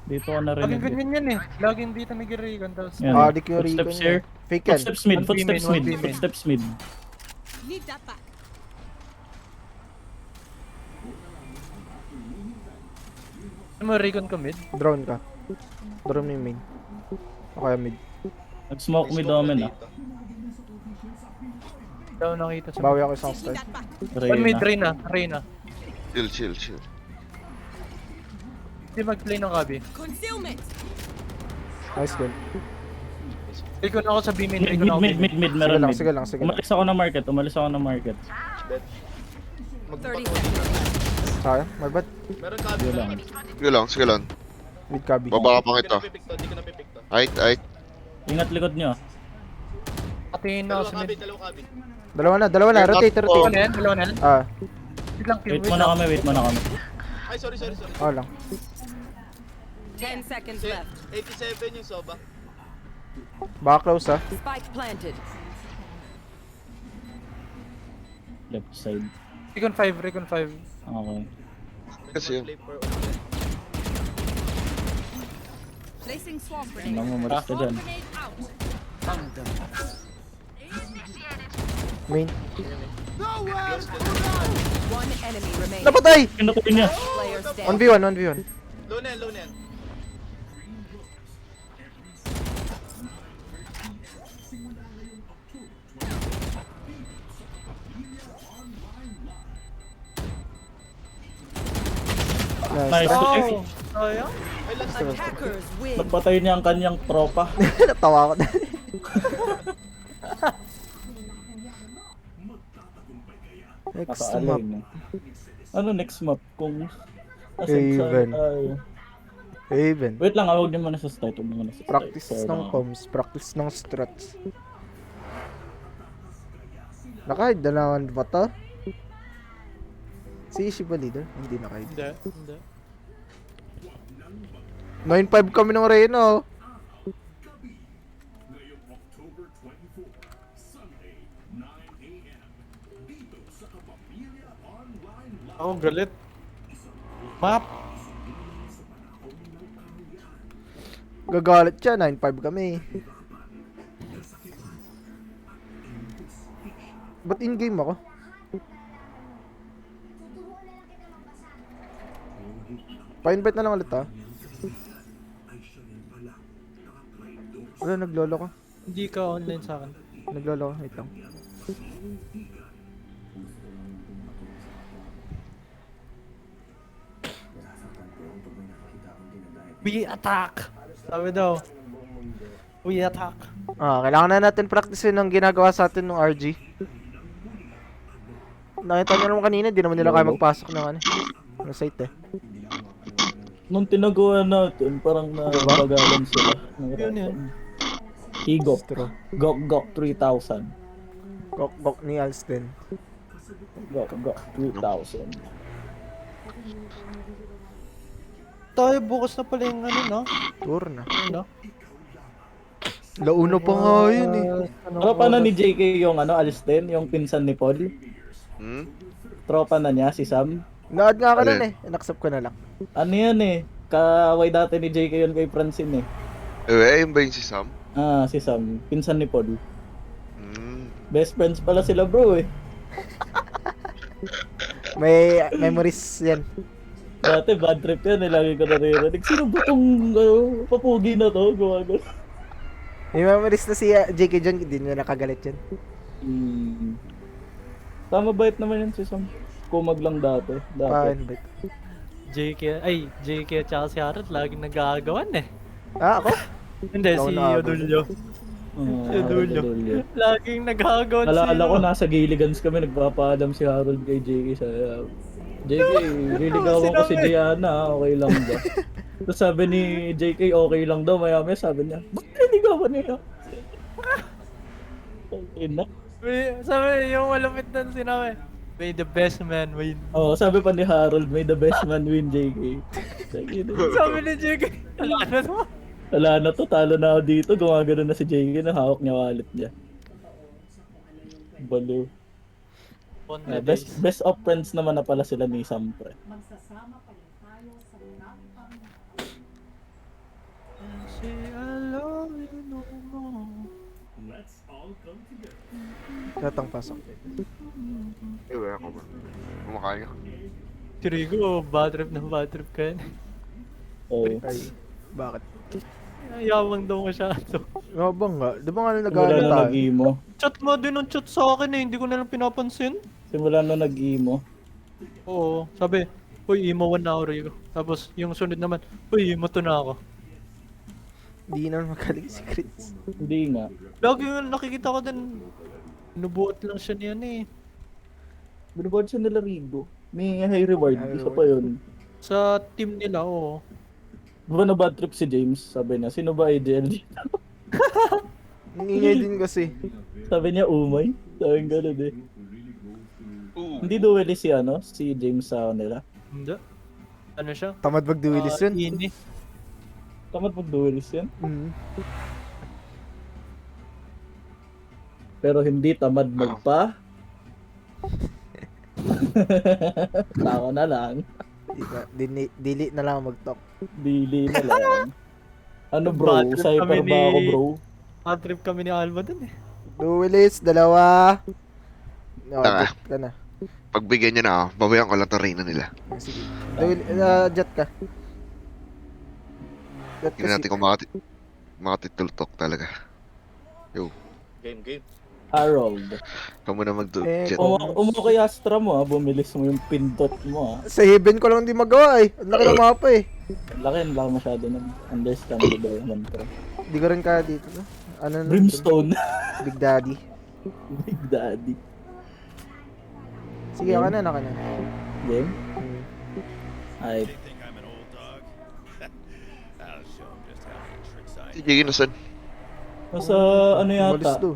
Dito ko Laging narinig. ganyan yan eh. Laging dito nag-recon. Tapos Yan. Ah, di ko recon Footsteps here. yan. Fake yan. Footsteps mid. One female. Footsteps mid. Need that back. ano mo recon ka mid? Drone ka. Drone mo yung main. O kaya mid. Nag-smoke mid omen ah. Daw nakita sa Bawi ako isang Taking start. that back. One mid, Reyna. Reyna. Chill. Hindi mag-play ng Kabi. Concealment. Nice gun. Recon ako sa B-main, Mid, recon ako mid, B-main. meron mid. Sige lang. Umalis ako ng market. 30 seconds. Sayang, my bad. Meron kabi. Sige lang. Sige lang. Mid kabi. Baba ka pang Di ko ito. napipik to. Di ko napipik to. Aight. Ingat likod nyo. Patingin na ako sa mid. Dalawa kabi. Dalawa na. Rotate. Dalawa na yan, dalawa na yan. Ah, Wait lang, Wait muna kami. Ay, sorry. oh lang. 10 seconds left. 87 yung soba. Baka close ah. Spike planted. Left side. Recon 5. Okay. Kasi yun. Play for Placing swamp Ano mo, maris ka dyan. Main. One enemy remaining. Napatay! Kinukuin niya. Player standing. 1v1. low na yan. Nice. Oh, sayang. Ay, last Attackers win. Nagpatay niya ang kanyang tropa. Natawa ko na. Next map. Nakaalign. Ano next map? Kung Haven. tayo. Haven. Wait lang, huwag niyo muna sa start. Huwag niyo muna sa start. Practice Fair ng na. comms. Practice ng struts. Nakahid na naman ba to? Si Ishi ba leader? Hindi nakahid. Hindi. 9-5 kami ng Reyna oh. Ako galit. Map. Gagalit siya, 9-5 kami. Ba't in-game ako? Pa-invite na lang ulit ah. Wala, naglolo ko. Hindi ka online sa akin. Naglolo, wait lang. We attack! Sabi daw. We attack. Kailangan na natin practicein ang ginagawa sa atin ng RG. Nakita niyo naman kanina, di naman nila kaya magpasok ng ano. Ng site eh. Nung tinagawa natin, parang nabagalan sila. Yun. Higop. True. Gok 3000. Gok ni Alston. Gok 3000. Tayo bukas na pala yung ano, no? Tour na. Ano? Launo pa nga yun eh. Tropa na ni JK yung Alsten, yung pinsan ni Paul. Hmm? Tropa na niya, si Sam. Na-add nga ka nun Alin? eh. Inaccept ko na lang. Ano yan eh, kaaway dati ni JK yun kay Francine eh. Ayun ba yung si Sam? Si Sam, pinsan ni Paul. Hmm. Best friends pala sila bro eh. May memories yan. Dati bad trip yan eh, lagi ko naririnig. Sino ba tong papugi na to? Gumagano. May memories na si JK John, hindi na nakagalit yan. Tama bait naman yun si Sam. Kumag lang dati. Fine, but... JK at saka si Harold laging nagagawan eh. Ako? Hindi, Ikaw si na ako. Odulio. Si Odulio. Laging nagagawan Alala ko nasa Gilligans kami, nagpapaalam si Harold kay JK sa JK, liligawan ko si Gianna, okay lang ba? Tapos sabi ni JK, okay lang daw, maya-maya sabi niya, bakit liligawan niya? Okay na. Sabi, yung malapit na sinabi, may the best man win. Oo, sabi pa ni Harold, may the best man win JK. Sabi ni JK, wala na to. Wala na to, talo na ako dito, gumagano na si JK, nahawak niya wallet niya. Baliw. On the Best of friends naman na pala sila ni Sam pre. Datang pasok. Ewan ako ba? Kumakain ka. Tirigo, bad trip ka yan. Oo. Ay, bakit? Yabang daw masyado. Nga ba nga? Di ba nga Simula nag-ano na tayo? nag-emo. Chat mo din ang chat sa akin eh, hindi ko nalang pinapansin. Simula na nag-emo. Oo, sabi, uy, emo 1 na ako Rico. Tapos yung sunod naman, uy, emo 2 na ako. Hindi naman magaling si Chris. Hindi nga. Lagi yung nakikita ko din, nubuot lang siya niyan eh. Binubuhat siya nila Rigo. May high reward. High Isa reward. pa yun. Sa team nila, oo. Di ba na bad trip si James? Sabi niya, sino ba IDL dito? Ingingay din kasi. Sabi niya, umay. Sabi nga gano'n eh. Hindi duweli si si James sa nila. Hindi. Ano siya? Tamad mag-duelist yun. Ini. Tamad mag-duelist yan. Mhm. Pero hindi tamad magpa. Tawa na lang. Dili na lang mag-talk. Dili na lang. Ano bro? Bad trip Cypher kami ba ako ni- bro? Bad trip kami ni Alba dun eh. Duelist, dalawa. No, Tanga. jet ka na. Pagbigyan niya na ako, babayan ko lang to reyna nila. Sige. Jet ka. Jet Tingnan natin kung makatitultok talaga. Yo, Game. Harold. kamo na mag-jet. Umo kay Astra mo bumilis mo yung pindot mo Sa Heaven ko lang di magawa eh. Ang laki ng mapa eh. Laki masyado ng understandable naman pre. Di ko rin kaya dito. No? Ano na? Brimstone. Big Daddy. Big Daddy. Sige, ako na. Game? Hmm. Ay, Si Jiggy nasan? nasa ano Umalis yata? to.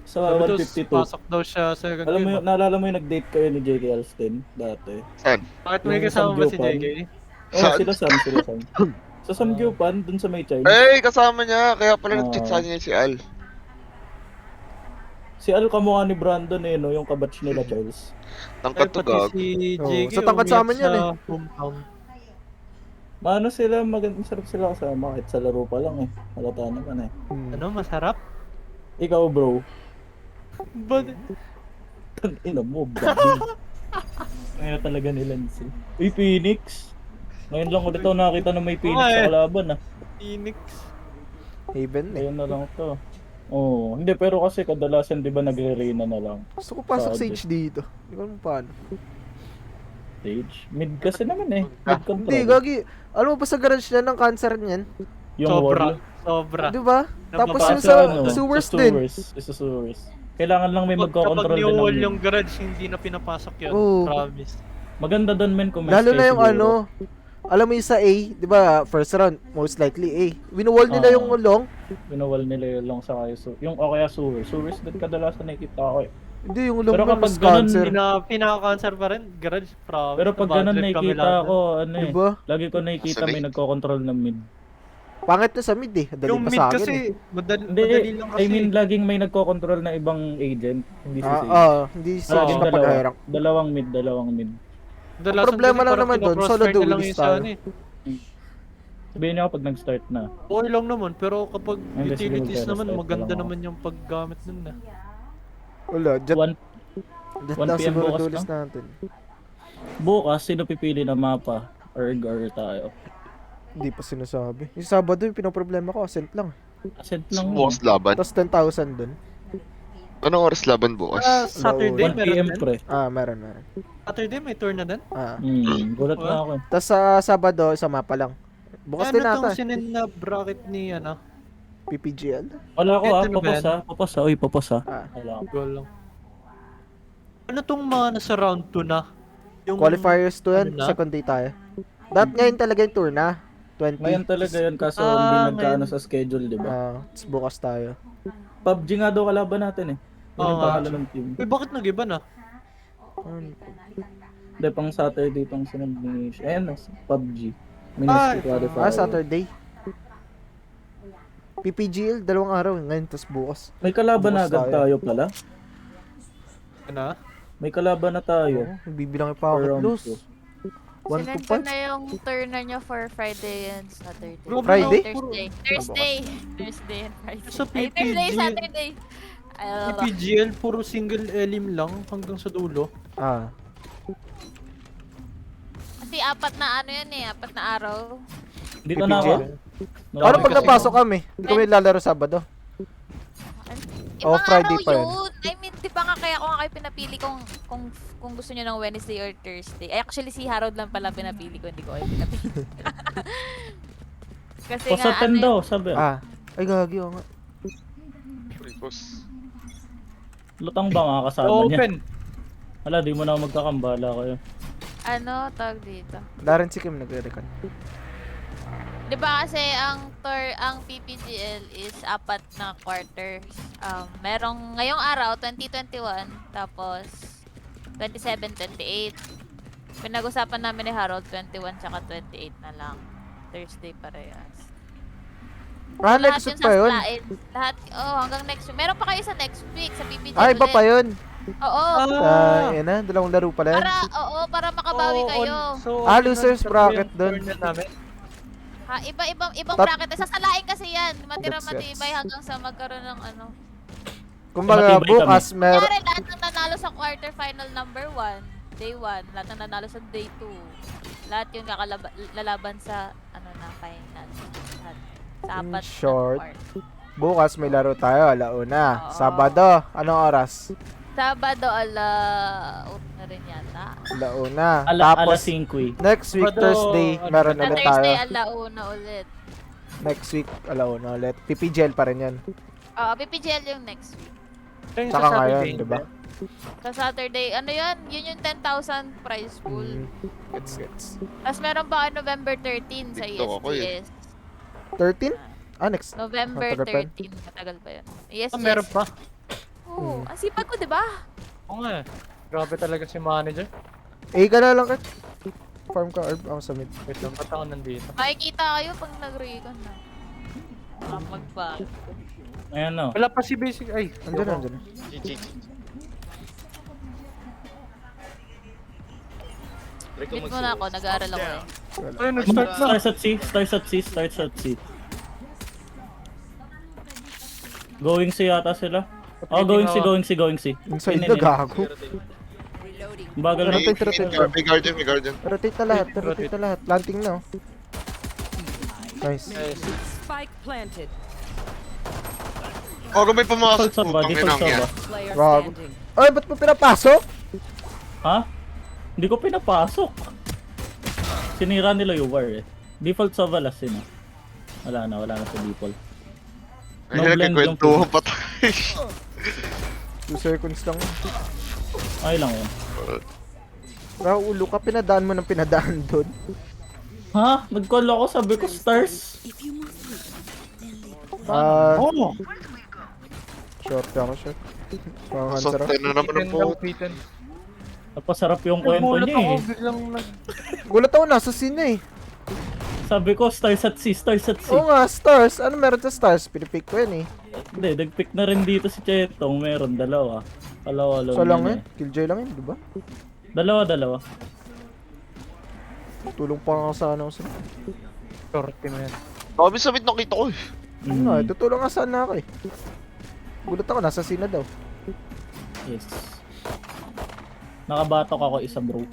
Sa Sabi to, 152. pasok daw siya sa second Alam mo, game. naalala mo yung nag-date kayo ni JK Alston dati? Saan? Bakit may yung kasama ba si Samgyupan? JK? Oh, Saan? sila Sam. Sa Samgyupan, dun sa may child. Eh, kasama niya. Kaya pala Ah. nag-cheat sa kanya si Al. Si Al kamukha ni Brandon no, yung kabatch nila Charles. Tangkad to gag. si Oo, JK sa tangkad sa amin yan eh. Hometown. Maano sila, masarap sila kasama kahit sa laro pa lang eh. Halata naman eh. Hmm. Ano, masarap? Ikaw bro, But, ina mo, babi. Ngayon talaga nila si. Uy, Phoenix! Ngayon lang ulit ako nakakita na may Phoenix Okay. sa kalaban ah. Phoenix. Haven eh. Ayun na lang to. Oo, hindi pero kasi kadalasan 'di ba nagre-reyna na lang. Gusto ko pasok Sabi. Sage dito. Hindi ko alam paano. Stage. Mid kasi naman eh. Mid control. Hindi, gagi. Alam mo ba sa garage niya ng cancer niyan? Yung Sobra. wall. Sobra. Di ba? Tapos Nababa yung Sa sa sewers din. Sa sewers. Kailangan lang may Kapag magko-control din ni-wall ng yung garage, hindi na pinapasok yun. Oo. Promise. Maganda doon men kung may Lalo na space yung siguro. alam mo yung sa A, di ba, first round, most likely A. Wino-wall nila Oo. yung long. Winawall nila yung long sa kayo. Yung o kaya sewers. Sewers din kadalasan nakikita ko eh. Hindi, yung long Pero na kapag mas ganun, cancer. Pinaka-cancer pa rin, garage. Promise. Pero pag ganun Nabadrip kami nakikita lahat. ko, ano eh. Diba? Lagi ko nakikita may nagko-control ng mid. Pangit na sa mid eh. Dali Yung pa mid sa akin kasi, eh. Hindi, madali lang kasi. I mean laging may nagko-control na ibang agent. Hindi si Sage. Hindi si Laging Sage kapag high rank. Dalawang mid. Kadalasan problema kasi lang parang naman doon, kino-crossfire solo na lang duelist yung sa tayo. ano eh. Sabihin niyo pag nag-start na. Okay lang naman, pero kapag Hindi, sige, utilities magkano naman, start maganda lang ako. naman yung paggamit nun na. Wala, jet 1 lang 1 PM siguro bukas duelist na? natin. Bukas, sino pipili na mapa? Or tayo? Hindi pa sinasabi. Yung Sabado yung pinoproblema ko, ascent lang. Ascent lang. Bukas laban. Tapos 10,000 dun. Anong oras laban bukas? Saturday 1 meron PM din. pre. Meron. Saturday may tour na din. Gulat na ako. Tapos sa Sabado, isa mapa lang. Bukas din Ano ata. tong sinin na bracket ni ano? PPGL. Wala ko Ito na ba yan? papos ha. Uy, papos ha. Ah. Wala ko. Goal lang. Ano tong mga nasa round 2 na? Yung Qualifiers to yan, Ano na? second day tayo. Ngayon talaga yung tour na. 20. Ngayon talaga yun kaso hindi nagkaano ngayon. sa schedule, di ba? Tapos bukas tayo. PUBG nga daw kalaban natin eh. Yun Oo yung nga. pangalan ng team. bakit nag-iba na? Hindi, pang Saturday itong sunod ni... Ayan, PUBG. Ministry qualifier. Saturday. PPGL, 2 araw. Ngayon, tapos bukas. May kalaban na Bukas agad tayo. tayo pala. Ano? May kalaban na tayo. Bibilang yung pocket round loss. two. 1 to Sinend ko 5. na yung turn na nyo for Friday and Saturday. Friday? Thursday and Friday. Sa Ay, Thursday, PPG, Saturday. Ay, PPGL, puro single elim lang hanggang sa dulo. Kasi apat na ano yan eh, 4 na araw. Dito na ako. PPGL? Ano pag napasok kami? Hindi kami lalaro Sabado. Ibang Friday araw pa yun. yun. I mean, di ba nga kaya ko nga kayo pinapili kung gusto nyo ng Wednesday or Thursday. Ay, actually, si Harold lang pala pinapili ko. Hindi ko kayo pinapili. Kasi O sa nga, 10 daw, sabi. Ay, gagi ako nga. Boss. Lutang ba mga kasama niya? Open! Wala, di mo na magkakambala kayo. ano, tawag dito. Laren si Kim nagre-recon. Di ba kasi ang PPGL is 4 na quarters. Merong ngayong araw, 2021, tapos 27, 28. Pinag-usapan namin ni Harold, 21 tsaka 28 na lang. Thursday parehas. Next week pa yun. Lahat, hanggang next week. Meron pa kayo sa next week, sa PPGL Iba pa yun. Oo. Yan na, 2 laro pala yan. Para makabawi kayo. Losers bracket dun. Ibang Tat- bracket. Sasalain kasi yan. Gets. Matibay hanggang sa magkaroon ng ano. Kumbaga, Matibay bukas meron. Kunyari, lahat ng nanalo sa quarterfinal number 1, day 1, lahat ng nanalo sa day 2. Lahat yung lalaban sa final. Lahat. Sa In 4 short, na part. Bukas may laro tayo, alauna. Oo. Sabado, anong oras? Sabado, na rin yata. Alauna. Ala Tapos, 5 next week, Sabado, Thursday, meron Sa ulit Thursday, tayo. alauna ulit. Next week, alauna ulit. PPGL pa rin yan. PPGL yung next week. Tsaka ngayon, di ba? Sa Saturday, ano yun? Yun yung 10,000 prize pool. Gets. Tapos meron pa November 13 sa TikTok ako eh. ESGS. 13? Next. November Matagal pa yun. 13. Matagal pa yun. ESGS. Meron pa. Oo. Ang sipag ko, di ba? Oo nga eh. Grabe talaga si manager. Ka na lang, Kat. Farm ka, Arb. Ako sa mid. Wait lang, ba't ako nandito? Makikita kayo pag nag-recon na. Magpa. Ayan no. Wala pa si basic. Ay, Andiyan. GG. Wait muna ako, nag-aaral ako eh. Ay, nag-start na. Starts at C. Going C yata sila. Going C. Inside Inin, na, inin. gago. Reloading. Bagal na. May guardian. Rotate na lahat. Planting na, oh. Nice. Spike planted. Bago may pumasok, Default sub ba? putang Default inang sub yan. ba? Player Gago. standing. Ay, ba't mo pinapasok? Ha? Hindi ko pinapasok. Sinira nila yung war eh. Default sub ba last yun ah? Wala na sa default. Ay, No blend nagkikwentuhan pa tayo. 2 seconds lang. Ay lang yun. Raulo ka, pinadaan mo ng pinadaan doon. Ha? Nag-call ako, sabi ko stars. Oh! Short ako, short. Pangan sarap. Sotay na naman ang po. Napasarap yung kwento Nagulat niya ako, eh. biglang Gulat ako, nasa scene eh. Sabi ko stars at sea, stars at sea. Oo nga, stars. Ano meron sa stars? Pinipick ko yan eh. Hindi, nag-pick na rin dito si Chetong. Meron, dalawa. Dalawa So lang yun eh. Killjoy lang yun, di ba? Dalawa. Tulong pa nga sana ako sa... short mo yan. Sabi sa mid nakita ko eh. Ano nga, tutulong nga sana ako eh. Gulat ako, nasa scene na daw. Yes. Nakabatok ako isa bro.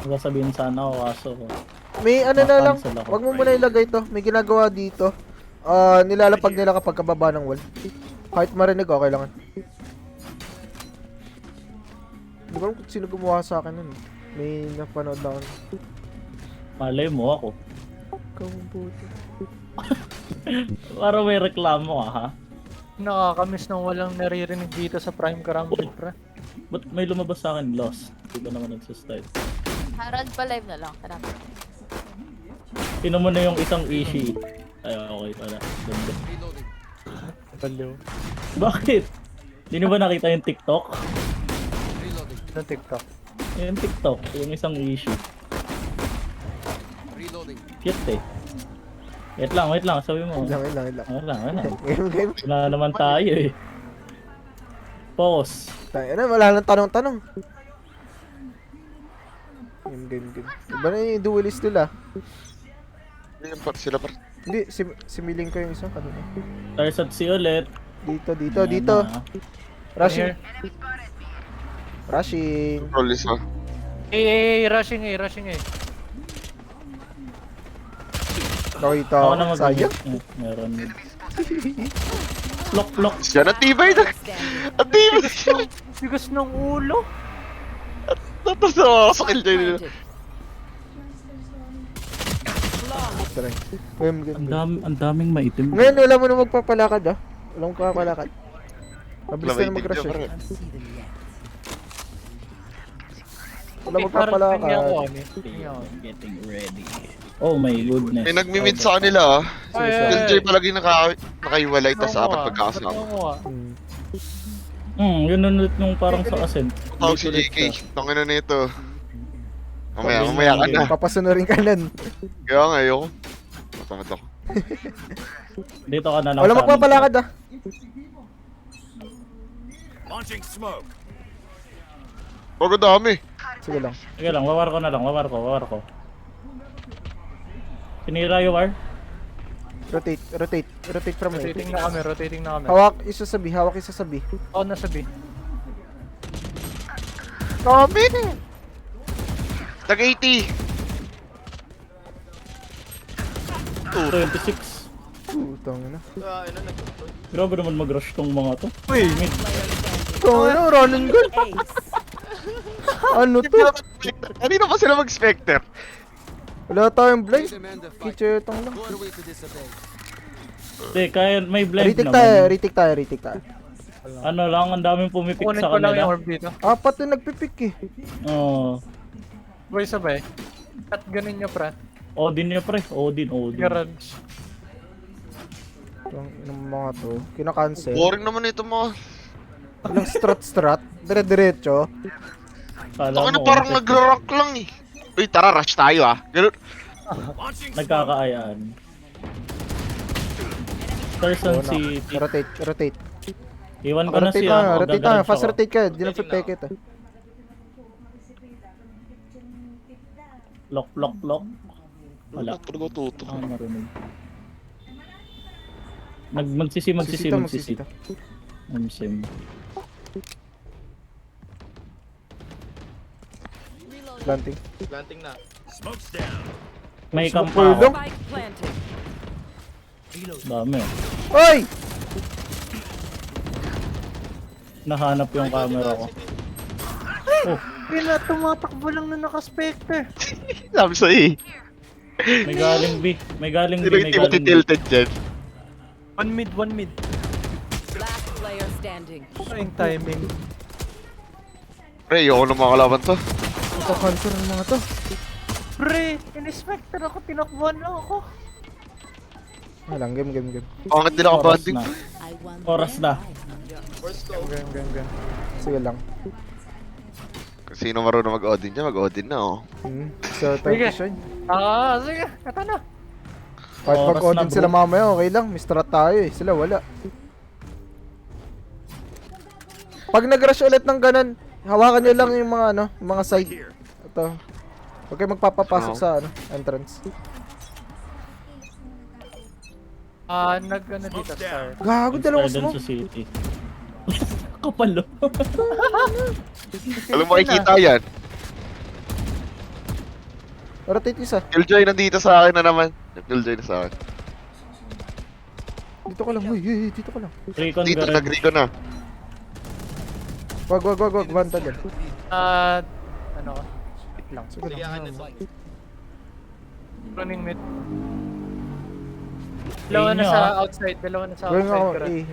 Sasabihin sana ako kaso. May ano na lang, Makancel ako. wag mo muna ilagay to. May ginagawa dito. Nilalapag nila kapag kababa ng wall. Kahit marinig, okay lang. Hindi ko alam kung sino gumawa sa akin nun. May napanood lang. Malay mo ako. Kamubuti. Para may reklamo ha. Nakakamiss nang walang naririnig dito sa Prime Karambit, pre. Ba't may lumabas sa akin? Lost. Hindi ko naman nagsastart. Harold pa live na lang. Tara. Tino mo na yung isang Ishi. Ay, okay pala. Ganda. Baliw. Bakit? Hindi nyo ba nakita yung TikTok? Ng TikTok. Yung TikTok, yung isang Ishi. Cute eh. Wait lang, sabi mo. Wait lang. Wait lang. Game. Wala naman tayo eh. Pause. Tayo na, wala lang tanong-tanong. Game. Iba na yung duelist nila. Yan pa sila pa. Hindi, similing ko yung isa. Kanina. Stars at sea ulit. Dito. Ayan na. Rushing. Here. Rushing. Rollis ha. Rushing eh. Nakita Ako ako. na Sayang. Meron. Lock. Siya natibay na. Natibay siya. Bigas ng ulo. Natasawa ako sa killjoy nila. Try. Ang daming maitim. Ngayon, wala mo na magpapalakad ah. Wala mo magpapalakad. Mabilis na mag-rush eh. Wala magpapalakad. Getting ready. Oh my goodness. May nagmi-mid sa kanila ah. Ay. Killjoy palagi nakaiwalay tas apat pagkakasama. Yun ulit nung parang sa ascent. Tawag si JK. Tangina na ito. Mamaya ka na. Papasunurin ka nun. Kaya nga ayoko. Matamad ako. Dito ka na lang. Wala sa amin. magpapalakad ah. Bago dami. Sige lang. Sige lang, wawar ko na lang. Wawar ko. Sinira yung war? Rotate from me. Rotating na kami. Hawak isa sabi. Oh, nasa B. Dami! Tag-80! 26. Putang na. Grabe naman mag-rush tong mga to. Uy! Ano, running gun? Ano to? Kanina pa sila mag-specter? Wala tayong blind. Feature tong lang. Hindi, kaya may blind Retake naman. tayo. Ano lang, ang daming pumipik Kunin sa ko lang yung kanila. orb dito. Apat na nagpipick eh. Oo. Boy, sabay. At ganun nyo, pre. Odin niya pre. Odin. Garage. Yung mga to, kinakancel. Boring naman ito mga. Walang strat. Dire-diretso. Kala Ako na mo, parang okay. nagra-rock lang eh. Uy, tara, rush tayo ah. Ganun. Nagkakaayaan. Person si... Rotate. Iwan ko na siya. Rotate tayo. Fast rotate ka. Di na protect it. Lock. Wala. Talaga tuto. Marinig. Magsisi. Magsisita. Sim. Planting na. May Smoke kampa ako. lang. Spike planted. Dami. Oy! Nahanap yung camera ko. Oh, Pina, tumatakbo lang na naka-specter. Sabi sa'yo eh. may galing B. May galing B, Sino may hindi mo galing B. titilted dyan? One mid. Last player standing. Ano yung timing? Pre, ayoko na mga kalaban to. Ito-cancer ng mga to. Pre, in-specter ako, tinakbuhan lang ako. Lang, game. Pangit nila Oras kabanding. na. Oras na. First go. Game. Sige lang. Kung sino marunong mag-Odin dyan, mag-Odin na oh. So, time to shine. Sige, ito na. Kahit Oras mag-audit na, sila bro. mamaya, okay lang. Mistrat tayo eh. Sila wala. Pag nag-rush ulit ng ganun, hawakan nyo lang yung mga ano, yung mga side. Ito. Huwag kayo magpapapasok sa ano, entrance. Nag-ano dito, star. Gago, dalawang Garden smoke. sa city. Kapalo. Alam mo, makikita yan. Rotate isa. Killjoy nandito sa akin na naman. Killjoy na sa akin. Dito ka lang, uy, dito ka lang. Recon Dito, garage. nag-recon na. Wag, banta dyan. Ano ka? Wait lang. Sige Sige, lang. akin na to. Running mid. Dalawa na nyo, sa ah. outside, dalawa na sa Gawin outside. ako, garage.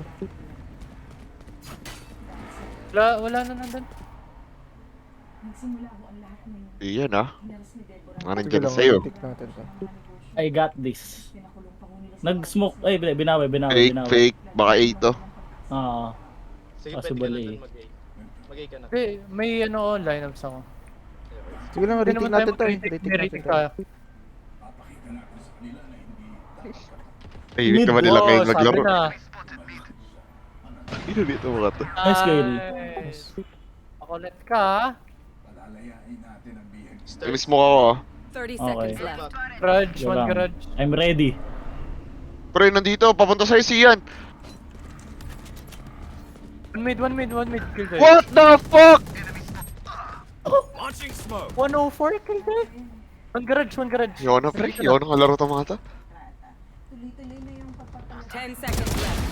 Wala na nandun. Nagsimula ko ang lahat ng Iyan ah. hinaras ni Deborah. Mga Sige nandyan lang, sa'yo. rotate natin to. I got this. Pinakulong pa ko nila sa Nag-smoke. Ay, binawi. Fake. Baka 8 to. Ah, Sige, pwede ka Possible na eh. dun mag-A. Mag-A ka na. May ano lineups ako. Sige lang, Hindi rating naman natin tayo to eh. mag-retake, Rating may natin rating to. tayo. Tahimik naman nila ngayon maglaro. Sino dito mga to? Nice, Kyle. Nice. Makulit ka. Start. Miss mo ako ah. 30 Okay. seconds left. Garage, yun one lang. garage. I'm ready. Pre, nandito. Papunta sa'yo si Ian. One mid, Killjoy. What the fuck? 104, Killjoy. One garage. Yun na pre. Yun na kalaro to mga to. tuloy-tuloy na yung pagpapalaki. 10 seconds left.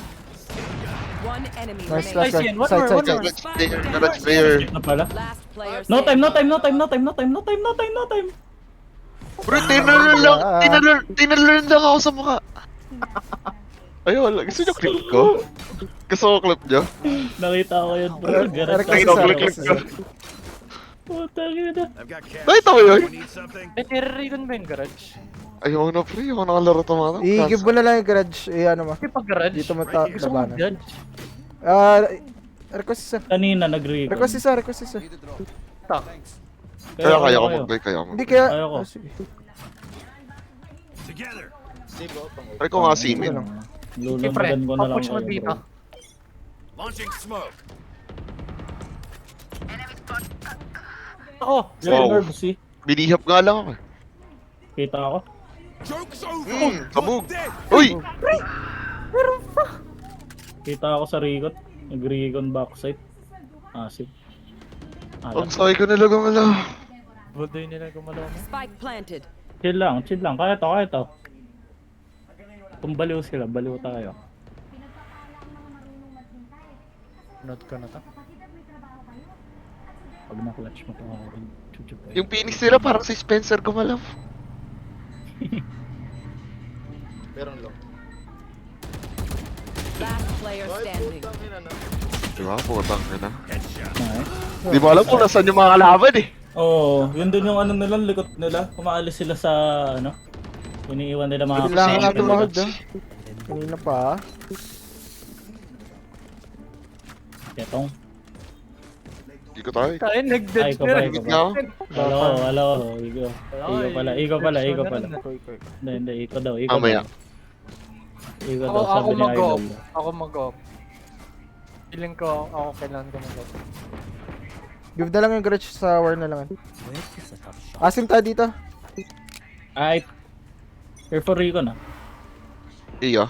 One enemy Nice, remaining. last Nice, Ian. One side, more, side, one side. more. Garage player. Na pala. Last player No time. standing. Bro, tinalun lang ako sa mukha. Ay, wala. Gusto nyo clip ko? Gusto ko clip nyo? Nakita ko yun, bro. Garage Request Nakita ko, isa, click request ko. isa. Putang ina. Nakita mo yun? Nire-recon ba yung garage? Ayoko na pre, ayoko na kalaro to mga to. I-give mo na lang yung garage. Ano mo. Kasi pag garage, Dito mo gusto ko labanan. judge. Request isa. Kanina nag-recon. Request isa. Tak. Kaya ko mag-buy, kaya mo. Hindi kaya. Ayoko. Sige. Sige, oh, pang Try ko nga simin. Ano lang. Okay, pre. Lulundagan ko na lang Papush mo kayo, dito. bro. Ako. Wow. Nerves eh. Binihap nga lang ako. Kita ako. Kamug. Uy! Kita ako sa recon. Nag-recon backside. Asip. Ang sakay ko na lang ala. Budoy nila gumalaw mo. Spike planted. Chill lang. Kaya to. Kung baliw sila, baliw tayo. Note ko na to. Pag na-clutch mo to, chuchup. Yung Phoenix nila parang si Spencer gumalaw. Meron lang. Last player Ay, standing. putang ina na. Diba? Putang na. Nice. Di mo alam kung nasan yung mga kalaban eh. Oo, yun din yung ano nila, likot nila. Kumaalis sila sa ano. Iniiwan nila mga Kailangan kasama natin nila. mahod ah. Kanina pa ah. Ketong. Hindi ko tayo. Tayo, Ay, nag-dodge ikaw na ba, rin. ikaw Gitna ako. Hello. Ikaw pala. Koy. Hindi, ikaw daw. Ikaw Mamaya. daw. Ikaw Ako, daw, ako sabi ni mag-off. Idol. Ako mag-off. Feeling ko, ako kailangan ko mag-off. Give na lang yung garage sa war na lang. Asim tayo dito. Ay, here for recon ah. Iyo,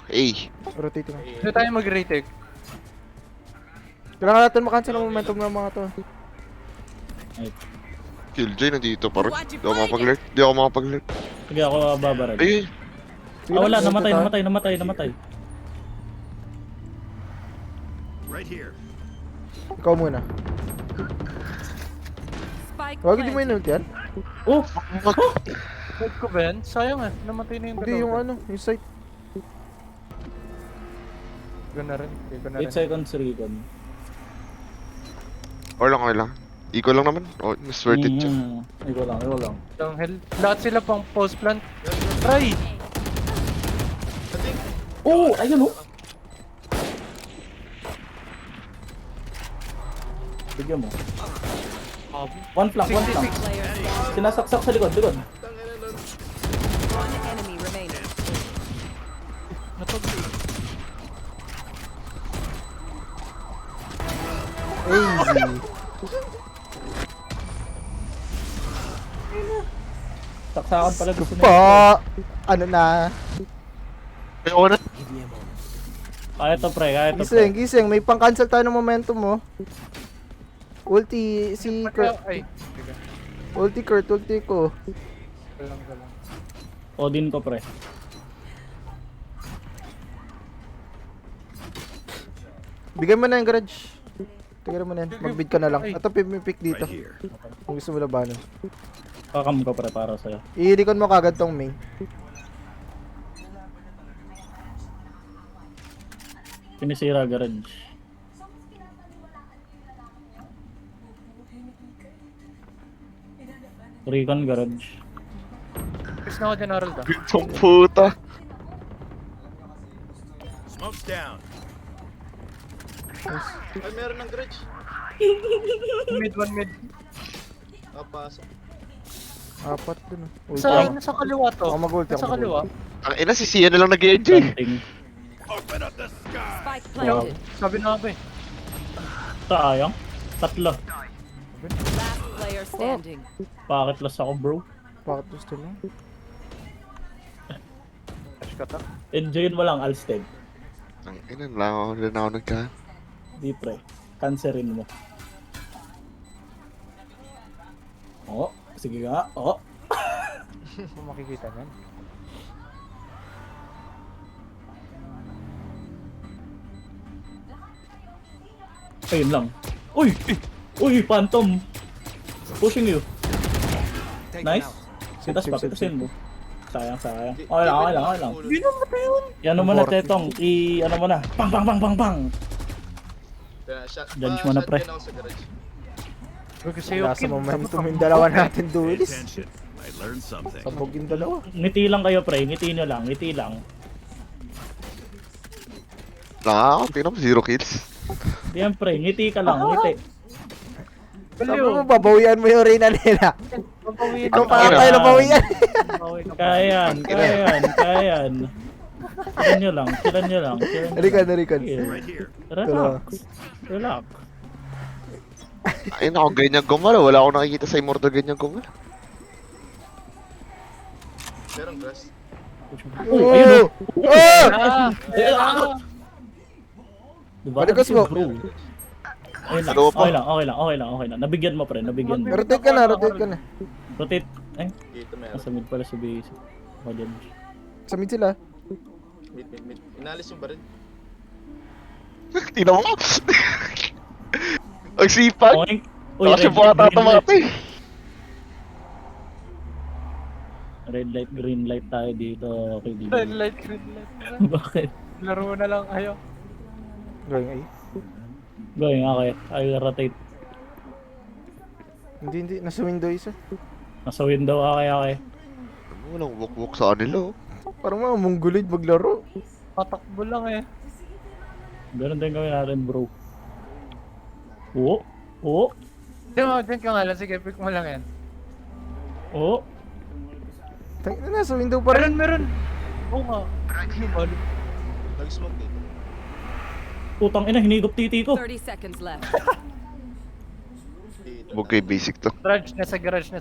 Rotate na. Hindi tayo mag-retake. Kailangan natin makancel ang momentum ng mga to. Killjoy nandito pa rin. Di ako makapag-lurk. Sige, ako babarag. Ayun. Sige Wala, lang, namatay. Ikaw muna. Spike Wag hindi mo planted. inult yan? Oh! Wait ko, Ben. Sayang eh. Namatay na yung Hindi, yung ano, yung site. Ko na rin. 8 seconds recon. Or lang. Iko lang naman. Oh, mas worth it siya. Ikaw lang. Yung hell. Lahat sila pang post plant. Try! Oh! Ayun oh! Bigyan mo. One flank. Player standing. Sinasaksak sa likod. One enemy remaining. Easy. Saksakan pala gusto Po! niya. Ano na? Ayoko na. Kaya to pre. Gising. May pang-cancel tayo ng momentum mo. Ulti, si Kurt. Ay. Sige. Ulti Kurt, ulti ko. Galang. Odin ko pre. Bigay mo na yung garage. Tignan mo na yan. Mag-bid ka na lang. Ito, pick dito. Kung gusto mo labanan. Kakam ko pre para sa'yo. I-recon mo kagad tong main. Sinisira garage. Recon garage. Chris na ako dyan, Harold ah. Itong puta. Ay, meron ng garage. One mid. Pasok. Apat dun. Ulti Sa, ako. nasa kaliwa to. Ako mag-ulti, Nasa ako kaliwa. Ang ina, si Sia na lang nag-enjoy. Planting. Spike Yo, planted. sabi na ako eh. Sayang. Tatlo. Last player standing. Bakit lost ako bro? Bakit gusto mo? Cash ka ta. Enjoyin mo lang Alsted. Ang ina, lang ako nagka. Di pre. Cancerin mo. Oh, sige nga. Oh. Kung makikita niyan. Ayun lang. Uy! Uy, Phantom! Pushing you. Nice. Pitas pa, pitasin mo. Sayang. Okay lang. Yan mo na, Tetong. Ano mo na. Pang! Judge mo na, pre. Shotgun ako sa garage. Kasi Nasa momentum yung dalawa natin duelis. Sabog yung dalawa. Ngiti lang kayo, pre. Ngiti nyo lang. Ngiti lang. Tingnan mo, 0 kills. Yan, pre. Ngiti ka lang. Ngiti. Sabi mo, babawian mo yung Reyna nila. Papawiin Ikaw mo. pa tayo nabawian. Kaya yan. Kilan nyo lang. Recon. Relax. Ayun ako, ganyan gumala. Wala akong nakikita sa Immortal ganyan gumala. Meron grass. Oh, ayun oh. Ah! Diba? Balikas mo. Bro. Ayun lang. Dalawa pa. Okay lang. Nabigyan mo, pre. Nabigyan mo. Rotate ka na. Rotate. Ay, Dito meron. nasa mid pala sa base. Ako dyan. Sa mid sila. Mid. Inalis yung baril. Tingnan mo. Ang sipag. Oink. Uy, Kasi buha tatamate. Red light, green light tayo dito. Okay, dito. Red light, green light. Bakit? Laro na lang kayo. Going A. Going, okay. I will rotate. Hindi. Nasa window isa. Nasa window, okay. Walang walk sa kanila. Parang mga mongolid maglaro. Patakbo lang eh. Ganun din gawin natin, bro. Oo. Diyan ka nga lang. Sige, pick mo lang yan. Oo. Tangina na, sa window pa rin. Meron. Oo nga. Nag-smoke dito. Putang ina, hinigop titi ko. 30 seconds left. Dito. Huwag kay basic to. Nasa garage.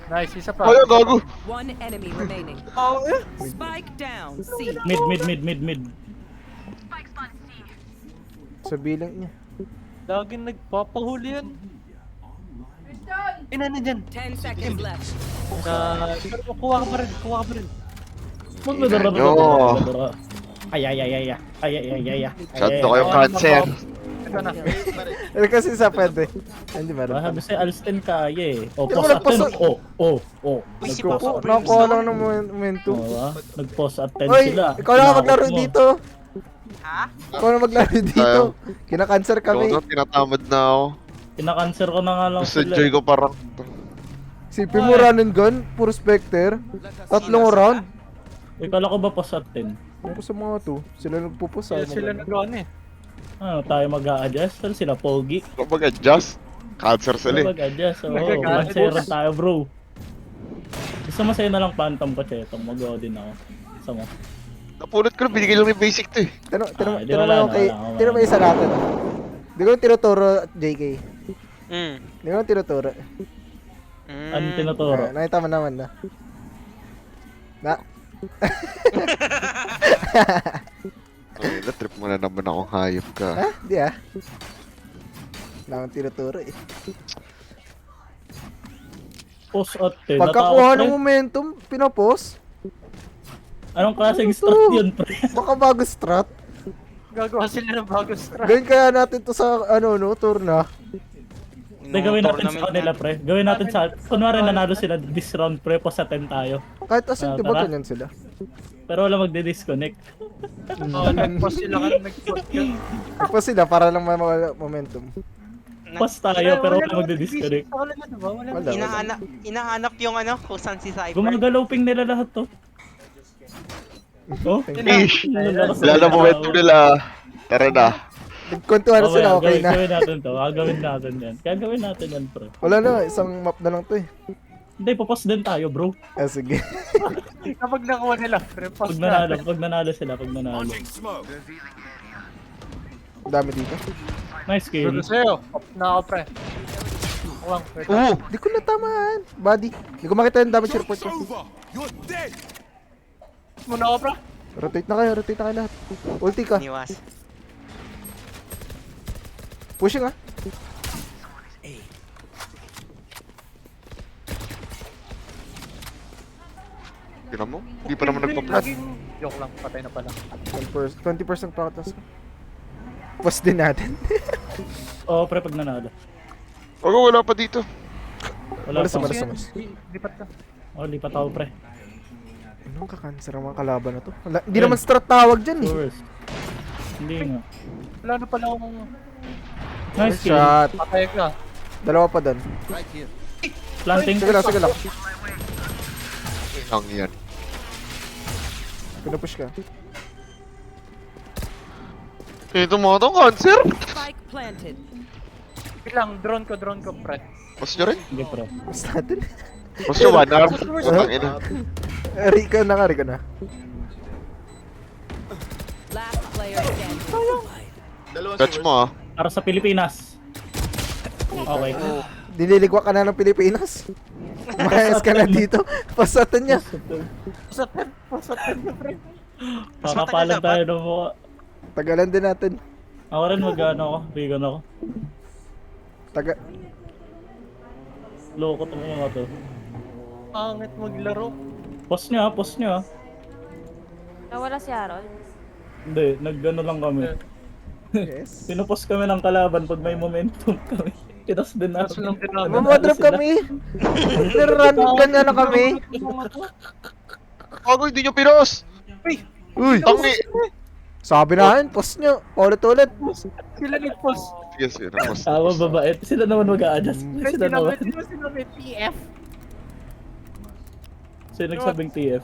Nice, isa pa. Ay, gago. One enemy remaining. Oh, eh. Spike down. C. Mid. Sa bilang niya. Laging nagpapahuli yan. Ina na dyan. 10 seconds left. Kuha ka pa rin. Nyo. Ay. Shot ko yung cancer. Ito na. Pero kasi isa pwede. Hindi meron pa. Sabi sa'yo, Alston kaya eh. O, Pero pause nag-pause at 10. Nagkuha. Nakuha lang ng momentum. Nag-pause at 10 Oy, sila. ikaw na maglaro Tinakot mo. dito. Ikaw na maglaro dito. Kina-cancer Ikaw kami. na, tinatamad na ako. Kinakancel ko na nga lang Gusto sila. enjoy ko parang... Sipin mo run and gun, puro Spectre. 3 round. Ikala ko ba pause at 10? Ako sa mga to, sila nagpupusa. Sila nag-ano eh. Ano, tayo mag-a-adjust? Saan sila pogi? Kung mag-adjust, cancer sila eh. Mag-adjust, oo. Nag-a-adjust. Panseran tayo, bro. Gusto mo sa'yo na lang phantom pa, Chetong. Mag-o din ako. Gusto mo? Napulot ko na, binigay lang yung basic to eh. Di wala na, wala na. Tino mo isa natin. Di ko tinuturo, JK. Di ko tinuturo. Ano tinuturo? Nakita mo naman na. Ay, na-trip mo na naman akong hayop ka. Ha? Di ah. Nakang tinuturo eh. Pause at 10. Pagkakuha Natakot, ng pre. momentum, pinapos. Anong klaseng strat yun, pre? Baka bago strat. Gagawa sila ng bagong strat. Gawin kaya natin to sa tour na. Hindi, gawin natin sa kanila, pre. Gawin natin sa... Kunwari nanalo sila this round, pre. Pause at 10 tayo. Kahit asin, di ba Tara. ganyan sila? Pero wala magdi-disconnect. Oo, nag-pause sila ka, nag-pause ka. Tapos sila para lang mawala momentum. Pause tayo, pero wala magdi-disconnect. Wala na, diba? Wala na. Wala. Hinahanap yung ano, kung saan si Cypher. Gumagalaw ping nila lahat to. Oh? Ish! Wala na momentum nila. Tara na. Nagkwentuhan na sila, okay na. Gawin natin to. Gawin natin yan. Kaya gawin natin yan, pre. Wala na, isang map na lang to eh. Hindi, papos din tayo, bro. Ah, sige. Kapag nakuha nila, pre, Pag pause nanalo, na. pag nanalo sila, pag nanalo. Ang dami dito. Nice kill. Gusto sa'yo. Off na ako, pre. Ako lang, wait lang. Di ko natamaan. Body. Di ko makita yung damage report ko. Muna ako, pre. Rotate na kayo lahat. Ulti ka. Niwas. Pushing ah. Tignan mo, hindi pa naman nagpa-plat. Joke lang, patay na pala. 20% pa atas. Post din natin. Oo, pre, pag nanalo. Wag, wala pa dito. Wala Malas, pa. malas. Lipat ka. Oh, lipat ako, pre. Anong kakanser ang mga kalaban na to? Wala, hindi naman strat tawag dyan eh. Tourist. Hindi nga. Wala na pala akong Nice kill. Shot. patay ka. Dalawa pa doon. Planting. Sige lang. Ang yan. Pinupush ka. Ito mga itong cancer. Spike planted. Bilang, drone ko, pre. Mas nyo rin. Hindi, pre. Mas natin. Mas nyo one arm. Matang ina. Rika na. Last player standing. Dalawang Catch mo ah. Para sa Pilipinas. Okay. Dililigwa ka na ng Pilipinas. Mayas ka na dito. Pasatan niya. Pasatan na, pre. Pakapalan tayo ng mukha. Tagalan din natin. Ako rin mag-ano ako. Vegan ako. Loko itong mga to. Pangit maglaro. Pause nyo ah. Nawala si Harold. Hindi, nag-ano lang kami. Yes. Pinupos kami ng kalaban pag may momentum kami. Kitas din Tapos lang natin. din namin. Mamadrop kami. Nirun ganyan na kami. Bago hindi nyo pinos. Uy. Tangi. Sabi na yun, post nyo. Ulit. Sila nag-pause. Yes, yun. Mas Tama, babae. Sila naman mag-a-adjust. Sila naman. Sila may PF. Sino nagsabing TF?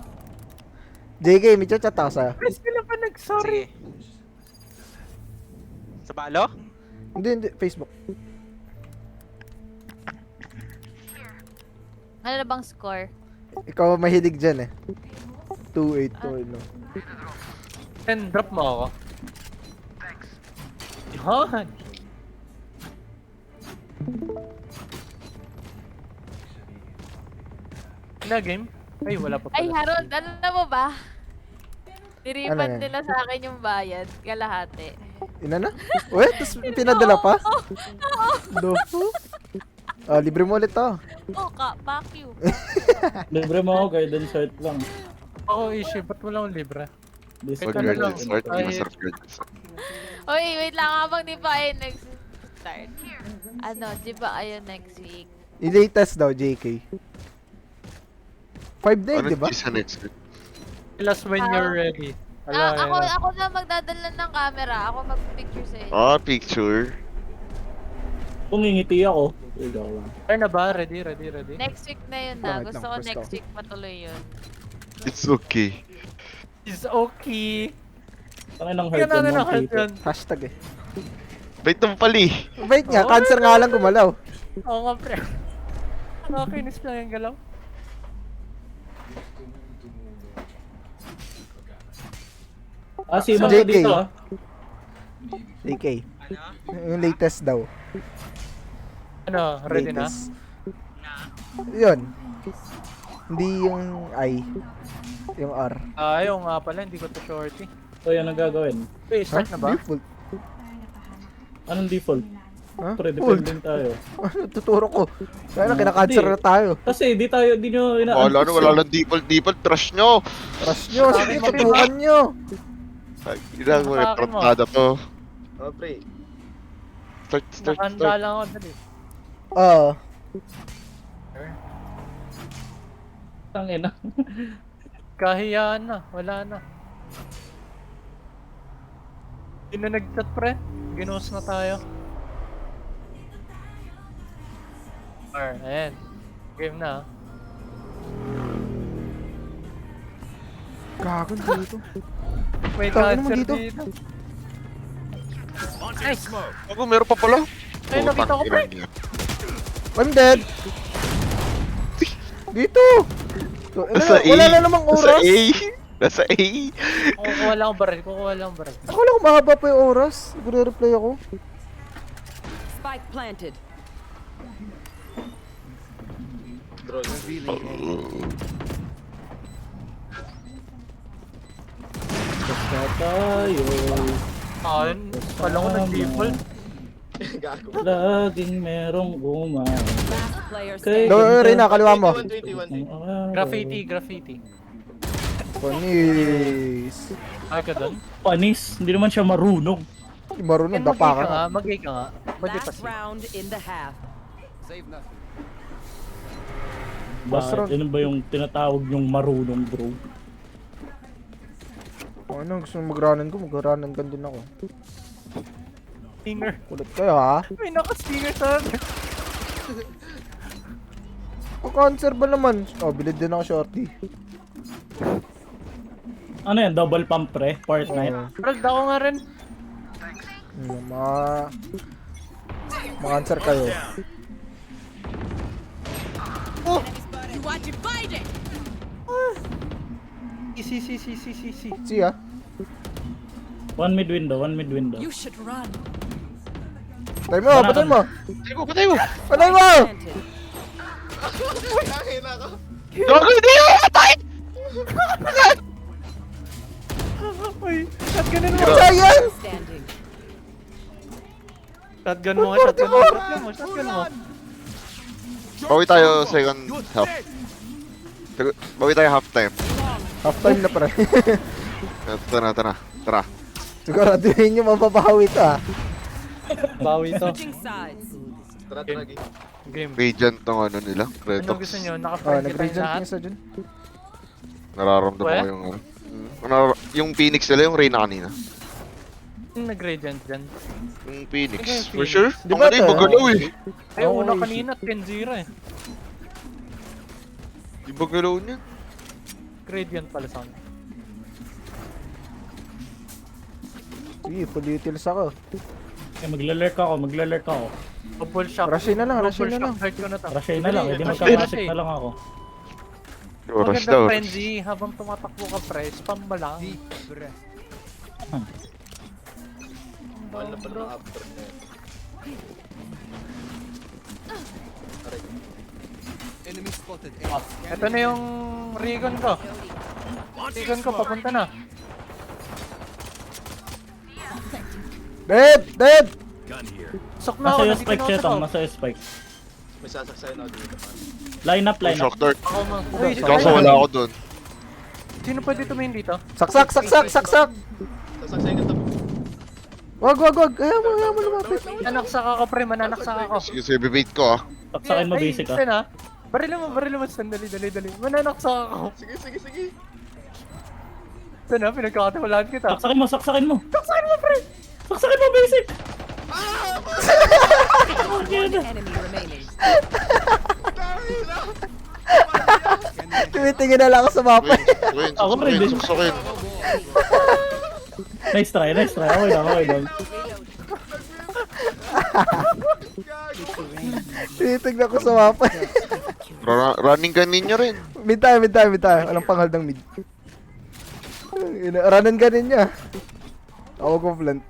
JK, may chat ako sa'yo. Sila pa nag-sorry. Sige. Sa balo? Hindi. Facebook. Ano na bang score? Ikaw mahilig dyan eh. 2-8 to, no? And drop mo ako. Yan. Na game? Ay, wala pa pala. Ay, Harold, ano mo ba? Ano Niripan yan? nila sa akin yung bayad. Kalahati. Ina na? Uy, tapos pinadala pa? Lofo? Libre mo ulit to. Oh, fuck you. Libre mo ako, guidance short lang. Ako issue, ba't wala akong libre? This Wait, Mag ano guard lang, and start. ay- Masarap guard and start. Uy, wait lang habang di pa kayo nag-start. Ano, di ba kayo next week? I-latest daw, JK. 5 day, Ano di ba? sa next week? Last when you're ready. Ala, Ako na magdadala ng camera. Ako mag-picture sa inyo. Ah, picture. Kung ngingiti ako. Ikaw lang. Ay na ba? Ready? Next week na yun na. Wait Gusto lang, ko gusto next ko. week matuloy yun. It's okay. It's okay. Tangin ng Kaya heart natin yan, ang heart Tito. yun. Hashtag eh. Bait naman pali. Wait nga, cancer nga lang gumalaw. Oo nga, pre. Nakakinis lang yung galaw. Ah, si Iman JK. dito ah. JK. Yung latest daw. Ano, ready na? Latest. Yun. Hindi yung I. Yung R. Ayaw nga pala, hindi ko to shorty. So yan ang gagawin. Okay, start na ba? Default. Anong default? Ha? Pre, Hold. dependent tayo. Ano, tuturo ko. Kaya na, kinaka-cancer na tayo. Kasi di nyo Wala lang default. Trash nyo. Rush nyo, sige, tutukan nyo. Ay, Ginang mo, Sa akin mo. reportada to. Oh, pre. Start. Nakahanda lang ako dali. Oo. Tangin na. Kahiyaan na, wala na. Hindi na nag-chat pre, ginos na tayo. Ayan, game na. Gagon dito. May Tangin naman cancer dito. dito. Nice! Ako, meron pa pala. Ay, nakita ko, pre. I'm dead. Dito. Nasa A. Wala na namang Nasa oras. A. Nasa A. Kukuha lang ang baril, Ako lang mahaba pa yung oras. Gre-replay ako. Spike planted. Drone. Basta tayo. Ah, pala ko nag-default. Gago. Laging merong umay. Last player Kay- standing. No, Reyna, kaliwa mo. 21. Graffiti. Panis. Ay ka doon? Panis, hindi naman siya marunong. Marunong, Mag-A dapa ka ka. nga, mag-A ka nga. Pwede pa Last siya. round in the half. Basta- Bakit? Ano ba yung tinatawag yung marunong, bro? Kung ano, gusto mo mag-runan ko, mag-runan kan din ako. Stinger. Kulit kayo ha? May naka-stinger sa akin. Cancer ba naman? Oh, bilid din ako shorty. Ano yan? Double pump pre? Fortnite? Brad, ako nga rin. Ma-cancer kayo. You watch it, find it! Si. See ya. One mid window. You should run. Patay mo, patay mo! Patay mo. Patay mo! Planted. Hangin ako. Gago, hindi mo patay! Uy, shotgunin mo. Sayang! Standing. Shotgun mo. Bawi tayo second half. Bawi tayo half time. Half time na pare. Tara. Siguraduhin nyo mapapahawi ito ah. Bawi to. Switching sides. Tara, Gi. Game. Radiant tong ano nila. Ano Redox. gusto nyo? Oh, Naka-friendly tayo nag-regen lahat? yung isa dyan. Nararamdaman ko Weh? yung ano. Yung Phoenix nila, yung Reyna kanina. Yung nag-regen dyan. Yung Phoenix. Okay, For Phoenix. sure. Di Ang ba ano yung ito? magalaw eh. Ay, Oo, una easy. kanina, 10-0 eh. Yung magalaw niya. Gradient pala sa akin. Sige, full utils ako. Okay, maglalurk ako. Double shock. Rushin na lang, Double rushin na shock lang. heart ko na to. Rushay na lang, hindi Rush magkakasik eh. na lang ako. Oras Maganda daw. frenzy, habang tumatakbo ka pre, spam ba lang? Mahal na pala ng after na yun. Ito na yung Recon ko. Recon ko, papunta na. Dead! Sok na ako, Nasa yung nandito spike na siya ako. nasa yung spike. May sasaksayan ako dito. Line up. Shock dart. Ako mo. Uy, Kaso wala ako dun. Sino pwede tumingin dito? Saksak, saksak, saksak! Sasaksayin ka tapos. Wag. Ayaw mo lumapit. Mananaksak ako, pre. Mananaksak ako. Sige, sige, bibait ko ah. Saksakin mo basic ah. Sen ah. Baril mo. Sen, dali. Mananaksak ako. Sige. Sen ah, pinagkakatawalaan kita. Saksakin mo. Saksakin mo, pre! Saksakin mo basic! One enemy remaining. Tumitingin na lang ako sa mapa. Susukin, Ako rin din. susukin. Nice try. Okay lang. Tinitignan ko sa mapa. Running gun ninyo rin. Mid tayo. Walang panghaldang mid. Run and gun niya. Ako ko plant.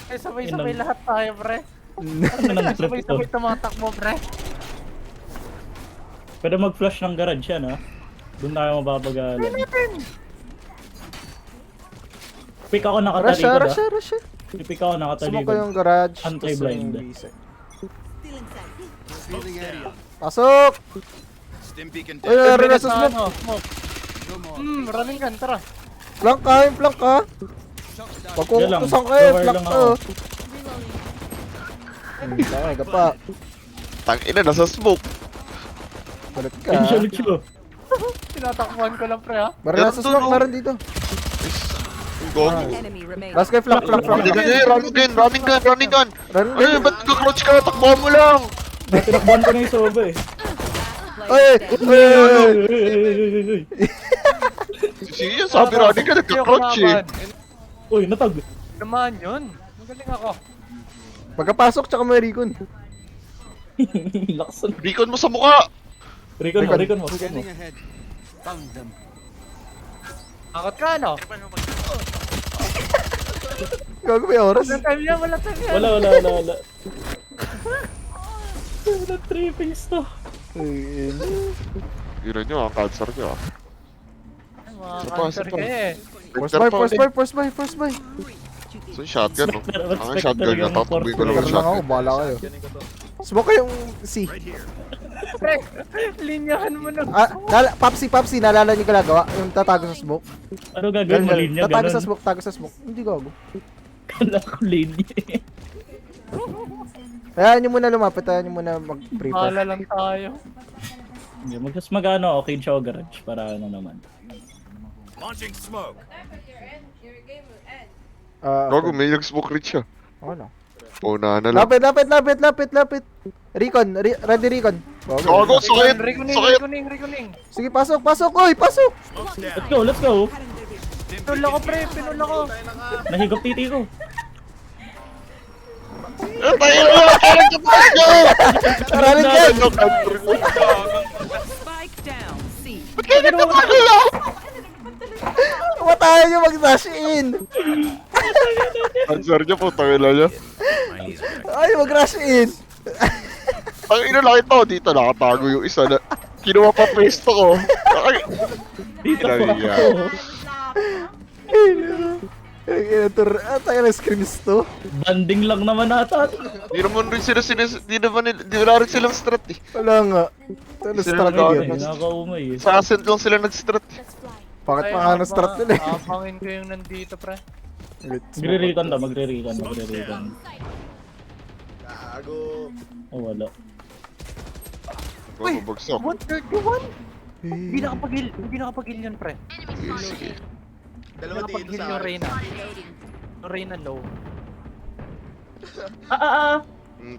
Eh, sabay-sabay lahat tayo, pre. Ano nang trip to? Sabay-sabay tumatakbo, pre. Pwede mag-flush ng garage yan ha. Doon tayo mapapagalan. Pick ako nakatalikod ah. Rush. Pick ako Sumo ko nakatalikod. yung garage. Anti-blind. tapos yung base. Pasok! Uy, naroon na sa smoke. Smoke. Running gun, tara. Flank ka. Pag kung Yan lang, kusang kayo, cover flank lang ka. ako. Tangay ka pa. Tangina, nasa smoke. Balit ka. Lucho. Tinatakbuhan ko lang, pre, ha. Meron na sa smoke, meron dito. Go. Enemy remaining. Last guy, flank. Running gun. Run, Ay, ba't nag-crouch ka? Takbo mo lang. Tinakbuhan ko na yung soba eh. Oy! Sige, sabi running ka, nagka-crouch eh. Uy, natag. Naman yun. Magaling ako. Pagkapasok, tsaka may recon. Laksan. Recon mo sa mukha. Recon mo. Akot ka, no? Gago may oras. Walang time yan. Wala. Wala trippings to. Hira nyo ah, cancer nyo ah. Mga Isa cancer pa. ka eh. First buy. So shotgun no? Spectre, Ang shotgun na, tatakbuhin ko lang Meron ang lang ako, shotgun. bahala kayo. Smoke yung C. Pre, linyahan mo na. Papsi, naalala niyo kalagawa? Yung tatago sa smoke? Ano gagawin mo linya Tatago ganun? sa smoke. Hindi gago. Kala ko linya eh. Hayaan niyo muna lumapit, hayaan niyo muna mag-prepare. Hala lang tayo. Hindi, mag-ano okay siya o garage para ano naman. Gago, may nag-smoke rin siya. Ano? Una na lang. Lapit. Ready recon. Gago, sakit! Sakit! Reckoning. Sige, pasok. Oy, pasok. Let's go. Pinula ko, pre. Pinula ko. Nahigop titi ko. Tayo na! Running gun. Spike down. C. Matayo niyo mag-dash in. Cancer niya po, tangina niya. Ay, mag-rush in. Ang ina lang ito, dito nakatago yung isa na kinuha pa pwesto ko. Dito pa Kinamiya. ako. Tayo na screams to. Banding lang naman ata. Di naman rin sila di wala rin silang strat eh. Wala nga. Ano Sila strat nag-ano yun? Nakakaumay eh. Sa ascent lang sila nag-strat eh. Bakit pa nga ng strat nila eh? Abangin ko yung nandito, pre. Magre-recon. Gago. Oh, wala. Gago, bagsak. 131? Hindi nakapag-heal yun, pre. Sige. Dalawa dito Nakapag-heal sa yung akin. Reyna. Yung Reyna low.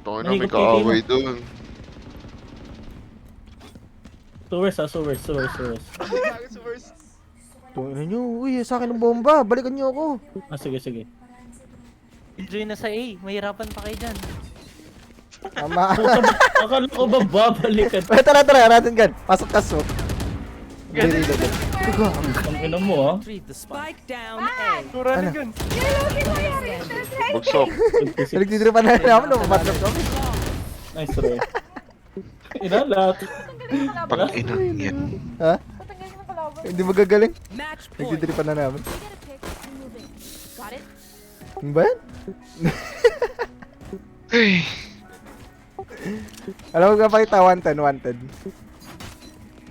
Tangina na, may kaaway doon. Sewers. Bakit sa first? Tungin nyo. Uy, sa akin ang bomba. Balikan nyo ako. Sige. Enjoy na sa A. Mahirapan pa kayo dyan. Tama. Akala ko ba babalikan? Ay, tara. Natin gan. Pasok ka smoke. Diri na gan. Ang ina mo ha. Spike down A. Running gun. Bagsak. Nagdidripan na namin. Mapatrap kami. Nice try. Inalat. Pag-ina yan. Ha? Hindi magagaling. Match point. Nagdidripan na namin. Got it? Ano ba yan? Alam mo ka pakita, wanted.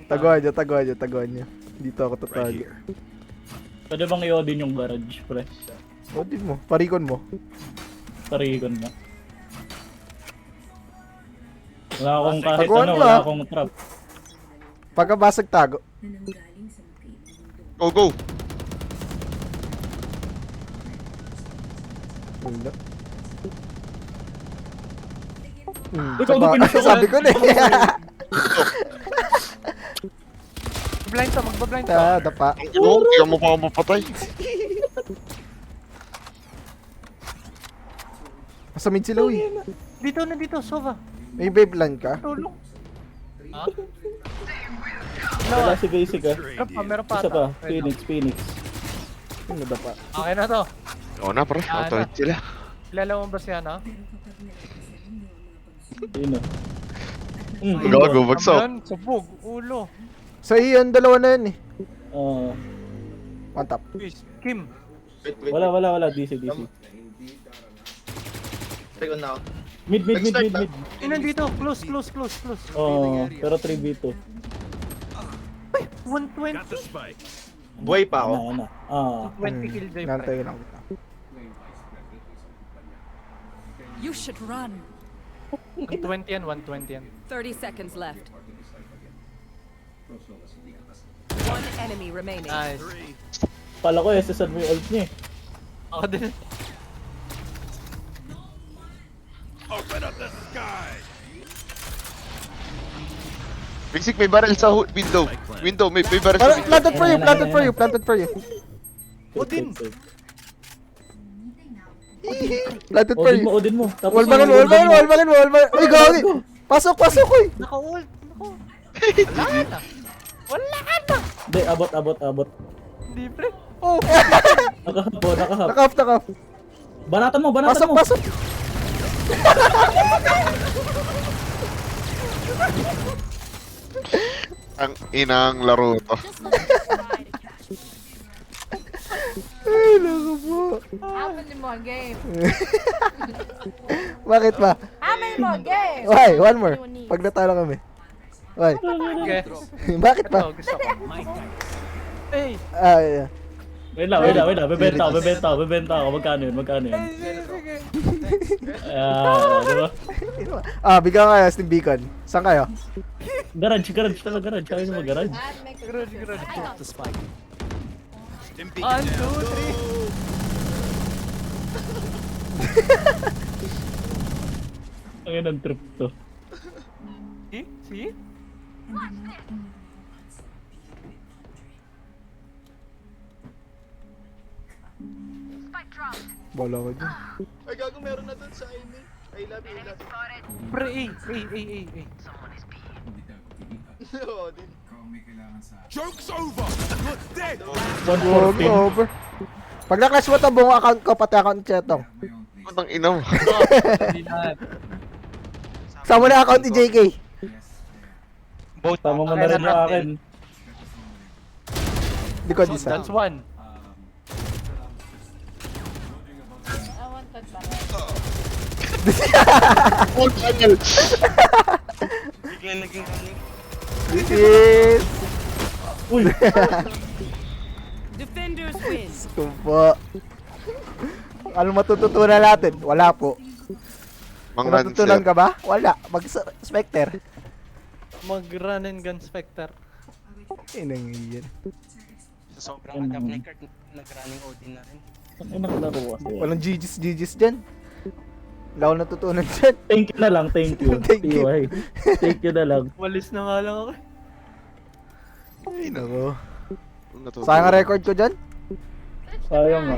Taguan nyo. Dito ako tatago. Pwede bang i-odin yung garage, pre? O, di mo. Parikon mo. Tarikon na. Wala akong kahit Taguan ano, mo, wala ah. akong trap. Pagkabasag tago. Go, go! Wala. Ikaw ba pinasok? Sabi ko na eh. Blind ka, magbablind ka. Dapa. Ang ino, hindi ka mo pa ako mapatay. Nasa mid sila, uy. Dito na dito, Sova. May babeland ka? Tulong. Ha? Wala si basic ah. Meron pa Isa pa, ata. Phoenix. Ano dapa? Okay na to. Oo na, pre. Auto-hit sila. Kilala mo ba siya, no? Sino? Gago, bagsak. Yan, sabog, ulo. Sa iyon, dalawa na yun eh. Ah, One tap. Please, Kim. wala. DC. Second na ako. Mid. Nandito, close. Oh, pero 3v2. 120. Buhay pa ako. Ano. Ah, 20 kill day, pre. Nantayin lang kita. You should run. 120 yan, 120 yan. 30 seconds left. One enemy remaining. Nice. pala ko SSR mo yung ult niya eh. Ako din. Basic, may barrel sa window. Window, may barrel sa window. Planted for you. Odin. Planted for you. Odin mo. Tapos Wallbangin mo. Uy, gawin. Pasok, uy. Naka-ult. Wala na. Hindi, abot. Hindi, pre. Oh! Nakahap. Nakaf. Banatan mo. Pasok. Ang inang laro to. Ay, naku po. Happen mo game. Bakit ba? Happen mo game. Why? One more. Pag natalo kami. Why? Okay. Bakit ba? Ito, gusto ko. Hey! Yeah. Wait lang. Bebenta ako. Magkano yun? Diba? Bigyan ko kayo Steam Beacon. Saan kayo? Garage. Kaya mo garage. Garage. 1, 2, 3. Ang inang trip to. See? Bola ko dyan. Ay, gago, meron na dun sa Amy. I love you. Pre, A. Oo, din. Over. Pag na-clash mo ito, buong account ko, pati account ni Chetong. Ang ina mo. Hindi na. Sama na account ni JK. Both. Tama mo na rin yung akin. Di ko isa. That's one. Biglang naging ano. This is... Uy! Defenders win. Tumpo. Ano matututunan natin? Wala po. Mang May natutunan Lancer. ka ba? Wala. Mag-Spectre. Mag-run and gun Spectre. Inang yan. Sa sobrang adapt na card, nag-running Odin na rin. Ang inang laro kasi. Walang GG's dyan. Wala akong natutunan dyan. Thank you na lang, thank you. Thank you. PY. Thank you na lang. Walis na nga lang ako. Ay, nako. Natutunan. Sayang ang record ko dyan. Sayang nga.